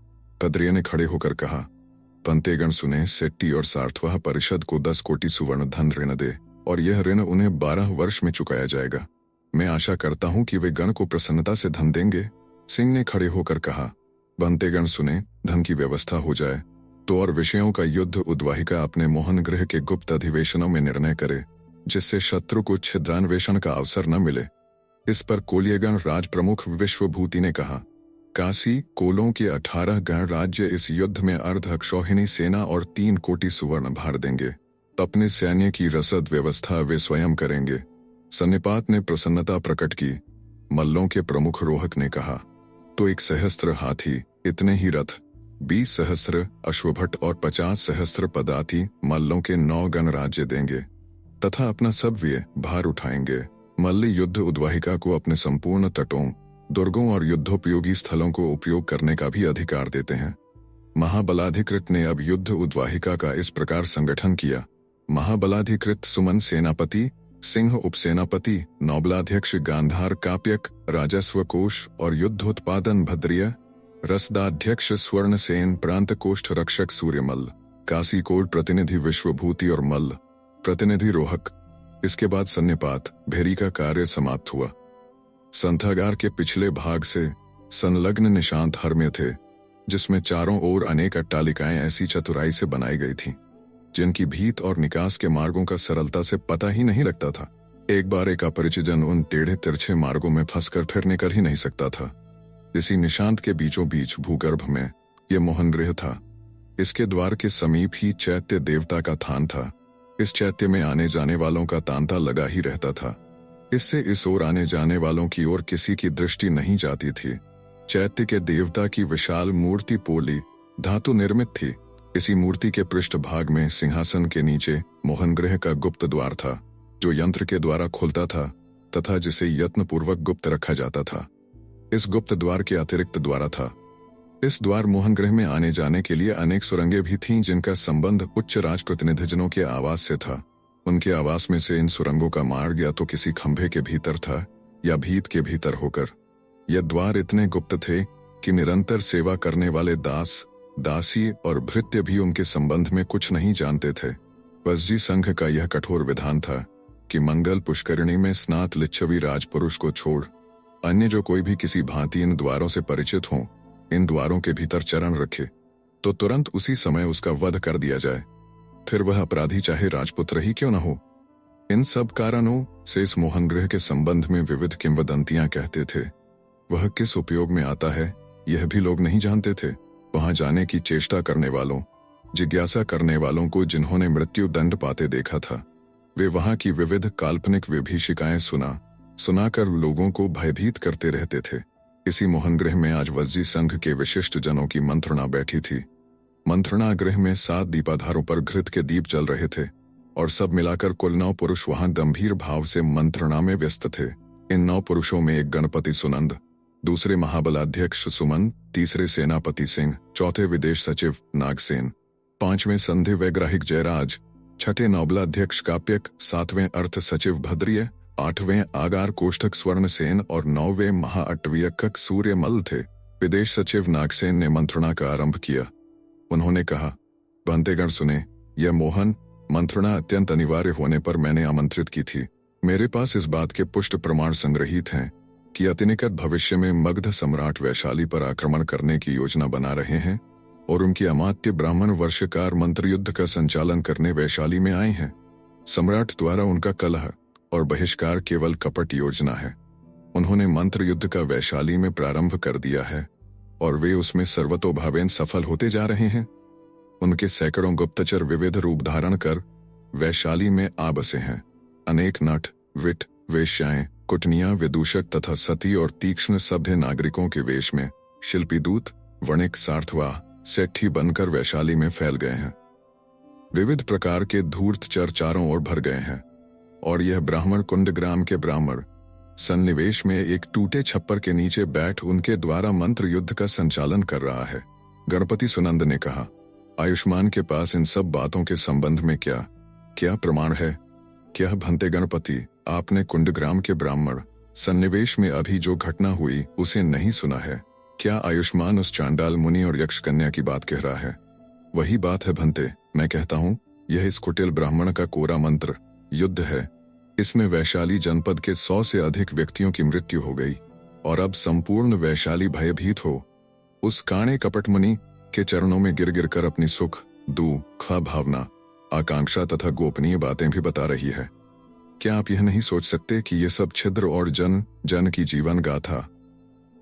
भद्रिय ने खड़े होकर कहा, भंतेगण सुने। सेट्टी और सार्थवाह परिषद को 10 कोटि सुवर्ण धन ऋण दे, और यह ऋण उन्हें 12 वर्ष में चुकाया जाएगा। मैं आशा करता हूं कि वे गण को प्रसन्नता से धन देंगे। सिंह ने खड़े होकर कहा, भंतेगण सुने। धन की व्यवस्था हो जाए तो और विषयों का युद्ध उद्वाहिका अपने मोहन गृह के गुप्त अधिवेशनों में निर्णय करे, जिससे शत्रु को छिद्रान्वेषण का अवसर न मिले। इस पर कोलियगण राज प्रमुख विश्वभूति ने कहा, काशी कोलों के 18 गणराज्य इस युद्ध में अर्ध अक्षौहिणी सेना और 3 कोटि सुवर्ण भार देंगे। अपने सैन्य की रसद व्यवस्था वे स्वयं करेंगे। सन्निपात ने प्रसन्नता प्रकट की। मल्लों के प्रमुख रोहक ने कहा, तो 1 सहस्त्र हाथी, इतने ही रथ, 20 सहस्त्र अश्वभट और 50 सहस्त्र पदाति मल्लों के 9 गणराज्य देंगे तथा अपना सब व्यय भार उठाएंगे। मल्ल युद्ध उद्वाहिका को अपने संपूर्ण तटों, दुर्गों और युद्धोपयोगी स्थलों को उपयोग करने का भी अधिकार देते हैं। महाबलाधिकृत ने अब युद्ध उद्वाहिका का इस प्रकार संगठन किया। महाबलाधिकृत सुमन सेनापति, सिंह उपसेनापति, नौबलाध्यक्ष गांधार काप्यक, राजस्व कोष और युद्धोत्पादन भद्रिय, रसदाध्यक्ष स्वर्णसेन, प्रांत कोष्ठ रक्षक सूर्यमल्ल, काशी कोट प्रतिनिधि विश्वभूति और मल्ल प्रतिनिधि रोहक। इसके बाद सन्निपात भेरी का कार्य समाप्त हुआ। संथागार के पिछले भाग से संलग्न निशांत हर थे, जिसमें चारों ओर अनेक अट्टालिकाएं ऐसी चतुराई से बनाई गई थीं, जिनकी भीत और निकास के मार्गों का सरलता से पता ही नहीं लगता था। एक बार एक अपरिचित जन उन टेढ़े तिरछे मार्गों में फंसकर फिर निकल ही नहीं सकता था। इसी निशांत के बीचों बीच भूगर्भ में यह मोहन गृह था। इसके द्वार के समीप ही चैत्य देवता का थान था। इस चैत्य में आने जाने वालों का तांता लगा ही रहता था। इससे इस ओर आने जाने वालों की ओर किसी की दृष्टि नहीं जाती थी। चैत्य के देवता की विशाल मूर्ति पोली धातु निर्मित थी। इसी मूर्ति के पृष्ठभाग में सिंहासन के नीचे मोहन गृह का गुप्त द्वार था, जो यंत्र के द्वारा खुलता था तथा जिसे यत्नपूर्वक गुप्त रखा जाता था। इस गुप्त द्वार के अतिरिक्त द्वार था। इस द्वार मोहन गृह में आने जाने के लिए अनेक सुरंगें भी थीं, जिनका संबंध उच्च राजप्रतिनिधिजनों के आवास से था। उनके आवास में से इन सुरंगों का मार्ग या तो किसी खंभे के भीतर था या भीत के भीतर होकर। यह द्वार इतने गुप्त थे कि निरंतर सेवा करने वाले दास, दासी और भृत्य भी उनके संबंध में कुछ नहीं जानते थे। वसजी संघ का यह कठोर विधान था कि मंगल पुष्करिणी में स्नात लिच्छवी राजपुरुष को छोड़ अन्य जो कोई भी किसी भांति इन द्वारों से परिचित हों, इन द्वारों के भीतर चरण रखे तो तुरंत उसी समय उसका वध कर दिया जाए, फिर वह अपराधी चाहे राजपुत्र ही क्यों न हो। इन सब कारणों से इस मोहन गृह के संबंध में विविध किंवदंतियां कहते थे। वह किस उपयोग में आता है यह भी लोग नहीं जानते थे। वहां जाने की चेष्टा करने वालों, जिज्ञासा करने वालों को जिन्होंने मृत्यु दंड पाते देखा था, वे वहां की विविध काल्पनिक विभीषिकाएं सुनाकर लोगों को भयभीत करते रहते थे। इसी मोहन गृह में आज वसजी संघ के विशिष्ट जनों की मंत्रणा बैठी थी। मंत्रणा गृह में 7 दीपाधारों पर घृत के दीप जल रहे थे और सब मिलाकर कुल 9 पुरुष वहां गंभीर भाव से मंत्रणा में व्यस्त थे। इन 9 पुरुषों में एक गणपति सुनंद, दूसरे महाबलाध्यक्ष सुमन, तीसरे सेनापति सिंह, चौथे विदेश सचिव नागसेन, 5वें संधि वैग्राहिक जयराज, 6ठे नौबलाध्यक्ष काप्यक, 7वें अर्थ सचिव भद्रिय, 8वें आगार कोष्ठक स्वर्णसेन और 9वें महाअट्टवीरक्षक सूर्यमल्ल थे। विदेश सचिव नागसेन ने मंत्रणा का आरंभ किया। उन्होंने कहा, बंतेगण सुने, यह मोहन मंत्रणा अत्यंत अनिवार्य होने पर मैंने आमंत्रित की थी। मेरे पास इस बात के पुष्ट प्रमाण संग्रहित हैं कि अतिनिकट भविष्य में मगध सम्राट वैशाली पर आक्रमण करने की योजना बना रहे हैं और उनके अमात्य ब्राह्मण वर्षकार मंत्र युद्ध का संचालन करने वैशाली में आए हैं। सम्राट द्वारा उनका कलह और बहिष्कार केवल कपट योजना है। उन्होंने मंत्र युद्ध का वैशाली में प्रारंभ कर दिया है और वे उसमें सर्वतोभावेन सफल होते जा रहे हैं। उनके सैकड़ों गुप्तचर विविध रूप धारण कर वैशाली में आ बसे हैं। अनेक नट, विट, वेश्याएं, कुटनियां, विदूषक तथा सती और तीक्ष्ण सभ्य नागरिकों के वेश में शिल्पी दूत, वणिक, सार्थवाह, सेठी बनकर वैशाली में फैल गए हैं। विविध प्रकार के धूर्तचर चारों ओर भर गए हैं और यह ब्राह्मण कुंड ग्राम के ब्राह्मण सन्निवेश में एक टूटे छप्पर के नीचे बैठ उनके द्वारा मंत्र युद्ध का संचालन कर रहा है। गणपति सुनंद ने कहा, आयुष्मान के पास इन सब बातों के संबंध में क्या प्रमाण है? क्या भंते गणपति, आपने कुंडग्राम के ब्राह्मण सन्निवेश में अभी जो घटना हुई उसे नहीं सुना है? क्या आयुष्मान उस चांडाल मुनि और यक्ष कन्या की बात कह रहा है? वही बात है भंते, मैं कहता हूँ यह इस कुटिल ब्राह्मण का कोरा मंत्र युद्ध है। इसमें वैशाली जनपद के 100 से अधिक व्यक्तियों की मृत्यु हो गई और अब संपूर्ण वैशाली भयभीत हो उस काणे कपट मुनि के चरणों में गिर गिर कर अपनी सुख, दुख, भावना, आकांक्षा तथा गोपनीय बातें भी बता रही है। क्या आप यह नहीं सोच सकते कि ये सब छिद्र और जन की जीवन गाथा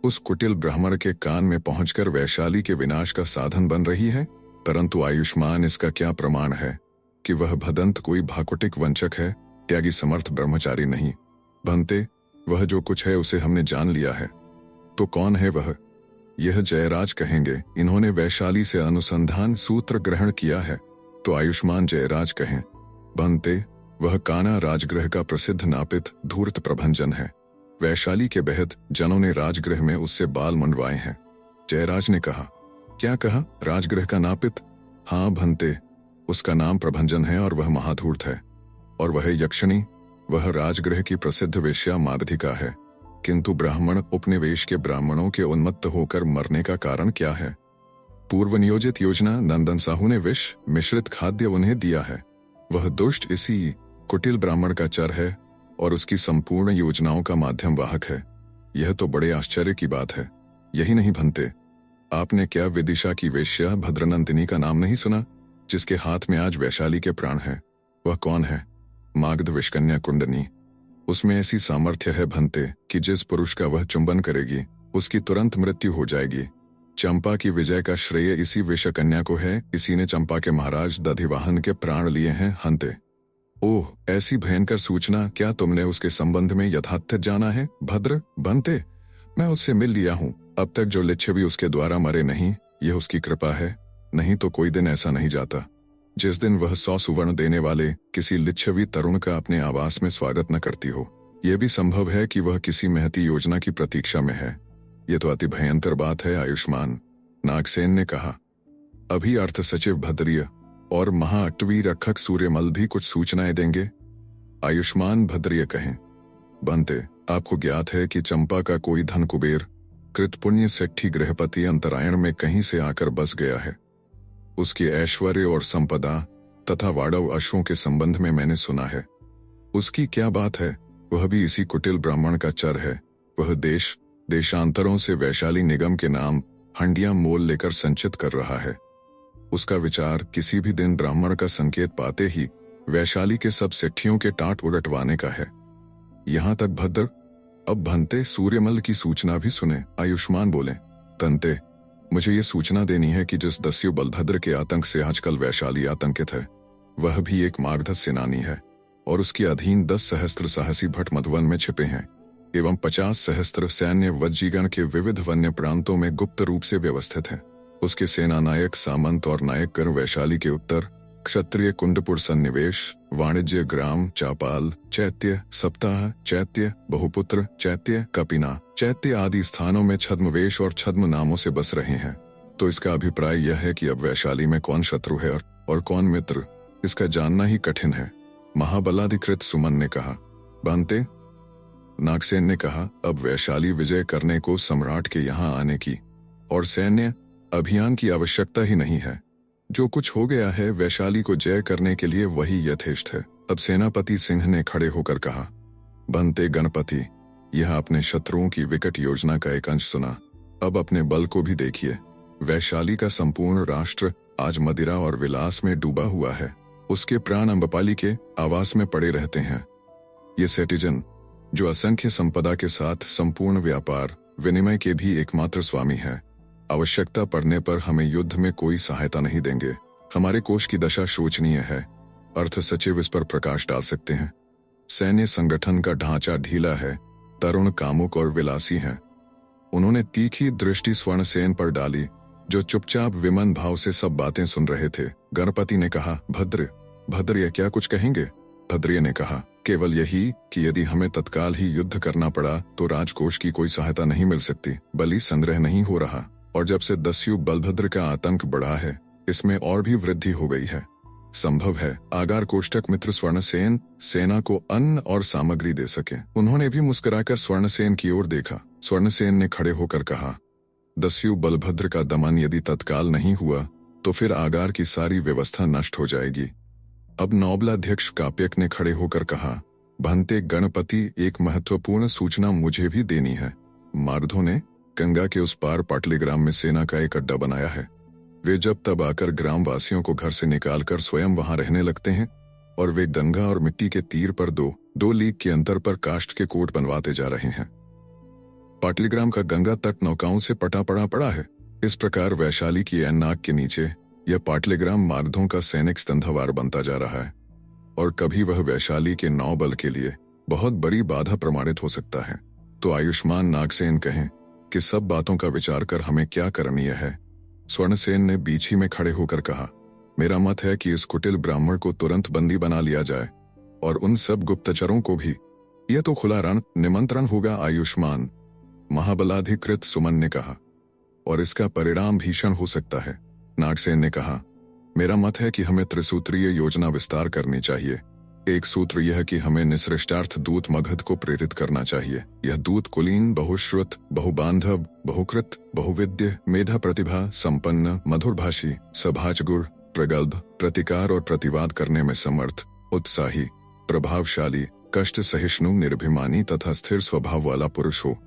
उस कुटिल ब्राह्मण के कान में पहुंचकर वैशाली के विनाश का साधन बन रही है। परंतु आयुष्मान, इसका क्या प्रमाण है कि वह भदंत कोई भाकुटिक वंचक है, त्यागी समर्थ ब्रह्मचारी नहीं। भंते, वह जो कुछ है उसे हमने जान लिया है। तो कौन है वह? यह जयराज कहेंगे। इन्होंने वैशाली से अनुसंधान सूत्र ग्रहण किया है, तो आयुष्मान जयराज कहें। भंते, वह कान्हा राजगृह का प्रसिद्ध नापित धूर्त प्रभंजन है। वैशाली के बेहद जनों ने राजगृह में उससे बाल मुंडवाए हैं। जयराज ने कहा। क्या कहा? राजगृह का नापित? हाँ भंते, उसका नाम प्रभंजन है और वह महाधूर्त है। और वह यक्षिणी, वह राजगृह की प्रसिद्ध वेश्या मागधिका है। किंतु ब्राह्मण उपनिवेश के ब्राह्मणों के उन्मत्त होकर मरने का कारण क्या है? पूर्व नियोजित योजना नंदन साहू ने विष मिश्रित खाद्य उन्हें दिया है। वह दुष्ट इसी कुटिल ब्राह्मण का चर है और उसकी संपूर्ण योजनाओं का माध्यम वाहक है। यह तो बड़े आश्चर्य की बात है। यही नहीं भंते, आपने क्या विदिशा की वेश्या भद्रनंदिनी का नाम नहीं सुना, जिसके हाथ में आज वैशाली के प्राण है? वह कौन है? मागध विषकन्या कुंडनी। उसमें ऐसी सामर्थ्य है भंते कि जिस पुरुष का वह चुंबन करेगी उसकी तुरंत मृत्यु हो जाएगी। चंपा की विजय का श्रेय इसी विषकन्या को है। इसी ने चंपा के महाराज दधिवाहन के प्राण लिए हैं। हंते, ओह, ऐसी भयंकर सूचना! क्या तुमने उसके संबंध में यथार्थ जाना है? भद्र भंते, मैं उससे मिल लिया हूं। अब तक जो लिच्छवी उसके द्वारा मरे नहीं, यह उसकी कृपा है। नहीं तो कोई दिन ऐसा नहीं जाता जिस दिन वह 100 सुवर्ण देने वाले किसी लिच्छवी तरुण का अपने आवास में स्वागत न करती हो। यह भी संभव है कि वह किसी महती योजना की प्रतीक्षा में है। यह तो अति भयंकर बात है आयुष्मान, नागसेन ने कहा। अभी अर्थ सचिव भद्रिय और महाअटवी रक्षक सूर्यमल भी कुछ सूचनाएं देंगे। आयुष्मान भद्रिय कहें। बनते, आपको ज्ञात है कि चंपा का कोई धन कुबेर कृतपुण्य सेठी गृहपति अंतरायण में कहीं से आकर बस गया है। उसके ऐश्वर्य और संपदा तथा वाड़व अश्वों के संबंध में मैंने सुना है। उसकी क्या बात है? वह भी इसी कुटिल ब्राह्मण का चर है। वह देश देशांतरों से वैशाली निगम के नाम हंडिया मोल लेकर संचित कर रहा है। उसका विचार किसी भी दिन ब्राह्मण का संकेत पाते ही वैशाली के सब सेठियों के टाट उलटवाने का है। यहां तक भद्र। अब भंते, सूर्यमल की सूचना भी सुने। आयुष्मान बोले। तंते, मुझे ये सूचना देनी है कि जिस दस्यु बलभद्र के आतंक से आजकल वैशाली आतंकित है, वह भी एक मागध सेनानी है और उसके अधीन 10 सहस्त्र साहसी भट मधुवन में छिपे हैं एवं 50 सहस्त्र सैन्य वज्जीगण के विविध वन्य प्रांतों में गुप्त रूप से व्यवस्थित है। उसके सेना नायक सामंत और नायकगण वैशाली के उत्तर क्षत्रिय कुंडपुर सन्निवेश, वाणिज्य ग्राम चापाल, चैत्य सप्ताह, चैत्य बहुपुत्र, चैत्य कपिना, चैत्य आदि स्थानों में छद्मवेश और छद्म नामों से बस रहे हैं। तो इसका अभिप्राय यह है कि अब वैशाली में कौन शत्रु है और कौन मित्र, इसका जानना ही कठिन है। महाबलाधिकृत सुमन ने कहा। बांते, नागसेन ने कहा। अब वैशाली विजय करने को सम्राट के यहाँ आने की और सैन्य अभियान की आवश्यकता ही नहीं है। जो कुछ हो गया है वैशाली को जय करने के लिए वही यथेष्ट है। अब सेनापति सिंह ने खड़े होकर कहा। बनते गणपति, यह आपने शत्रुओं की विकट योजना का एक अंश सुना। अब अपने बल को भी देखिए। वैशाली का संपूर्ण राष्ट्र आज मदिरा और विलास में डूबा हुआ है। उसके प्राण अम्बपाली के आवास में पड़े रहते हैं। ये सेटिजन, जो असंख्य संपदा के साथ संपूर्ण व्यापार विनिमय के भी एकमात्र स्वामी है, आवश्यकता पड़ने पर हमें युद्ध में कोई सहायता नहीं देंगे। हमारे कोष की दशा शोचनीय है। अर्थ सचिव इस पर प्रकाश डाल सकते हैं। सैन्य संगठन का ढांचा ढीला है, तरुण कामुक और विलासी हैं। उन्होंने तीखी दृष्टि स्वर्णसेन पर डाली, जो चुपचाप विमन भाव से सब बातें सुन रहे थे। गणपति ने कहा। भद्र यह क्या कुछ कहेंगे? भद्रिय ने कहा। केवल यही कि यदि हमें तत्काल ही युद्ध करना पड़ा तो राजकोष की कोई सहायता नहीं मिल सकती, बलि संग्रह नहीं हो रहा, और जब से दस्यु बलभद्र का आतंक बढ़ा है, इसमें और भी वृद्धि हो गई है। संभव है आगार कोष्ठक मित्र स्वर्णसेन सेना को अन्न और सामग्री दे सके। उन्होंने भी मुस्कुराकर स्वर्णसेन की ओर देखा। स्वर्णसेन ने खड़े होकर कहा। दस्यु बलभद्र का दमन यदि तत्काल नहीं हुआ तो फिर आगार की सारी व्यवस्था नष्ट हो जाएगी। अब नौबलाध्यक्ष काप्यक ने खड़े होकर कहा। भंते गणपति, एक महत्वपूर्ण सूचना मुझे भी देनी है। मागधों ने गंगा के उस पार पाटलीग्राम में सेना का एक अड्डा बनाया है। वे जब तब आकर ग्रामवासियों को घर से निकालकर स्वयं वहां रहने लगते हैं और वे गंगा और मिट्टी के तीर पर दो लीग के अंतर पर काष्ठ के कोट बनवाते जा रहे हैं। पाटलीग्राम का गंगा तट नौकाओं से पटा पड़ा है। इस प्रकार वैशाली की ऐनाक के नीचे यह पाटलीग्राम मागधों का सैनिक स्तंभावार बनता जा रहा है और कभी वह वैशाली के नौबल के लिए बहुत बड़ी बाधा प्रमाणित हो सकता है। तो आयुष्मान नागसेन कहें कि सब बातों का विचार कर हमें क्या करणीय है। स्वर्णसेन ने बीच ही में खड़े होकर कहा, मेरा मत है कि इस कुटिल ब्राह्मण को तुरंत बंदी बना लिया जाए और उन सब गुप्तचरों को भी। यह तो खुला रण निमंत्रण होगा आयुष्मान, महाबलाधिकृत सुमन ने कहा, और इसका परिणाम भीषण हो सकता है। नागसेन ने कहा, मेरा मत है कि हमें त्रिसूत्रीय योजना विस्तार करनी चाहिए। एक सूत्र यह कि हमें निसृष्टार्थ दूत मगध को प्रेरित करना चाहिए। यह दूत कुलीन, बहुश्रुत, बहुबांधव, बहुकृत, बहुविद्य, मेधा प्रतिभा संपन्न, मधुरभाषी, सभाजगुण, प्रगल्भ, प्रतिकार और प्रतिवाद करने में समर्थ, उत्साही, प्रभावशाली, कष्ट सहिष्णु, निर्भिमानी तथा स्थिर स्वभाव वाला पुरुष हो।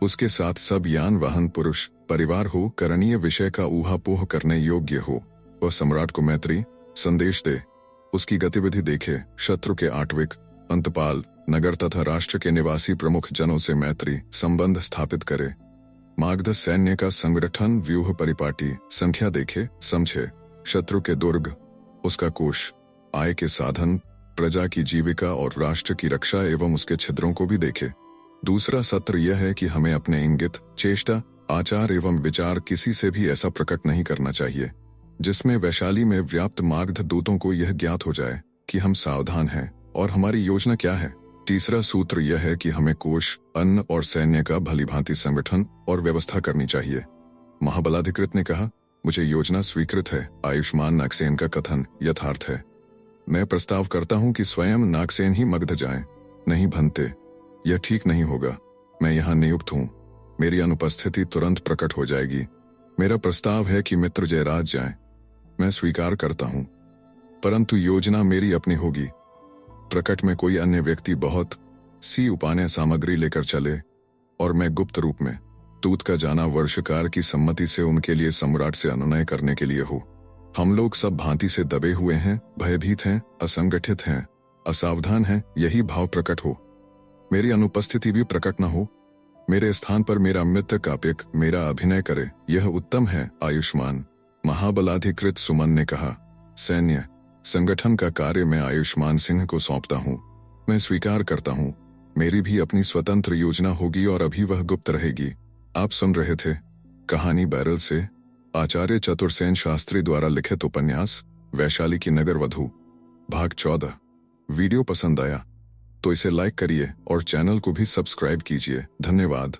उसके साथ सब यान वाहन पुरुष परिवार हो, करणीय विषय का ऊहापोह करने योग्य हो। वह सम्राट को मैत्री संदेश दे, उसकी गतिविधि देखे, शत्रु के आटविक, अंतपाल, नगर तथा राष्ट्र के निवासी प्रमुख जनों से मैत्री संबंध स्थापित करे। मागध सैन्य का संगठन व्यूह परिपाटी संख्या देखे समझे, शत्रु के दुर्ग, उसका कोष, आय के साधन, प्रजा की जीविका और राष्ट्र की रक्षा एवं उसके छिद्रों को भी देखे। दूसरा सत्र यह है कि हमें अपने इंगित, चेष्टा, आचार एवं विचार किसी से भी ऐसा प्रकट नहीं करना चाहिए जिसमें वैशाली में व्याप्त मागध दूतों को यह ज्ञात हो जाए कि हम सावधान हैं और हमारी योजना क्या है। तीसरा सूत्र यह है कि हमें कोष, अन्न और सैन्य का भलीभांति संगठन और व्यवस्था करनी चाहिए। महाबलाधिकृत ने कहा, मुझे योजना स्वीकृत है। आयुष्मान नागसेन का कथन यथार्थ है। मैं प्रस्ताव करता हूं कि स्वयं नागसेन ही मगध जाएं। नहीं भंते, यह ठीक नहीं होगा। मैं यहाँ नियुक्त हूँ, मेरी अनुपस्थिति तुरंत प्रकट हो जाएगी। मेरा प्रस्ताव है कि मित्र जयराज जाएं। मैं स्वीकार करता हूँ, परंतु योजना मेरी अपनी होगी। प्रकट में कोई अन्य व्यक्ति बहुत सी उपाने सामग्री लेकर चले और मैं गुप्त रूप में। दूत का जाना वर्षकार की सम्मति से उनके लिए सम्राट से अनुनय करने के लिए हो। हम लोग सब भांति से दबे हुए हैं, भयभीत हैं, असंगठित हैं, असावधान हैं, यही भाव प्रकट हो। मेरी अनुपस्थिति भी प्रकट न हो। मेरे स्थान पर मेरा मित्र काप्यक मेरा अभिनय करे, यह उत्तम है। आयुष्मान, महाबलाधिकृत सुमन ने कहा, सैन्य संगठन का कार्य मैं आयुष्मान सिंह को सौंपता हूँ। मैं स्वीकार करता हूँ, मेरी भी अपनी स्वतंत्र योजना होगी और अभी वह गुप्त रहेगी। आप सुन रहे थे कहानी बैरल से, आचार्य चतुर्सेन शास्त्री द्वारा लिखित उपन्यास वैशाली की नगर वधू, भाग 14। वीडियो पसंद आया तो इसे लाइक करिए और चैनल को भी सब्सक्राइब कीजिए। धन्यवाद।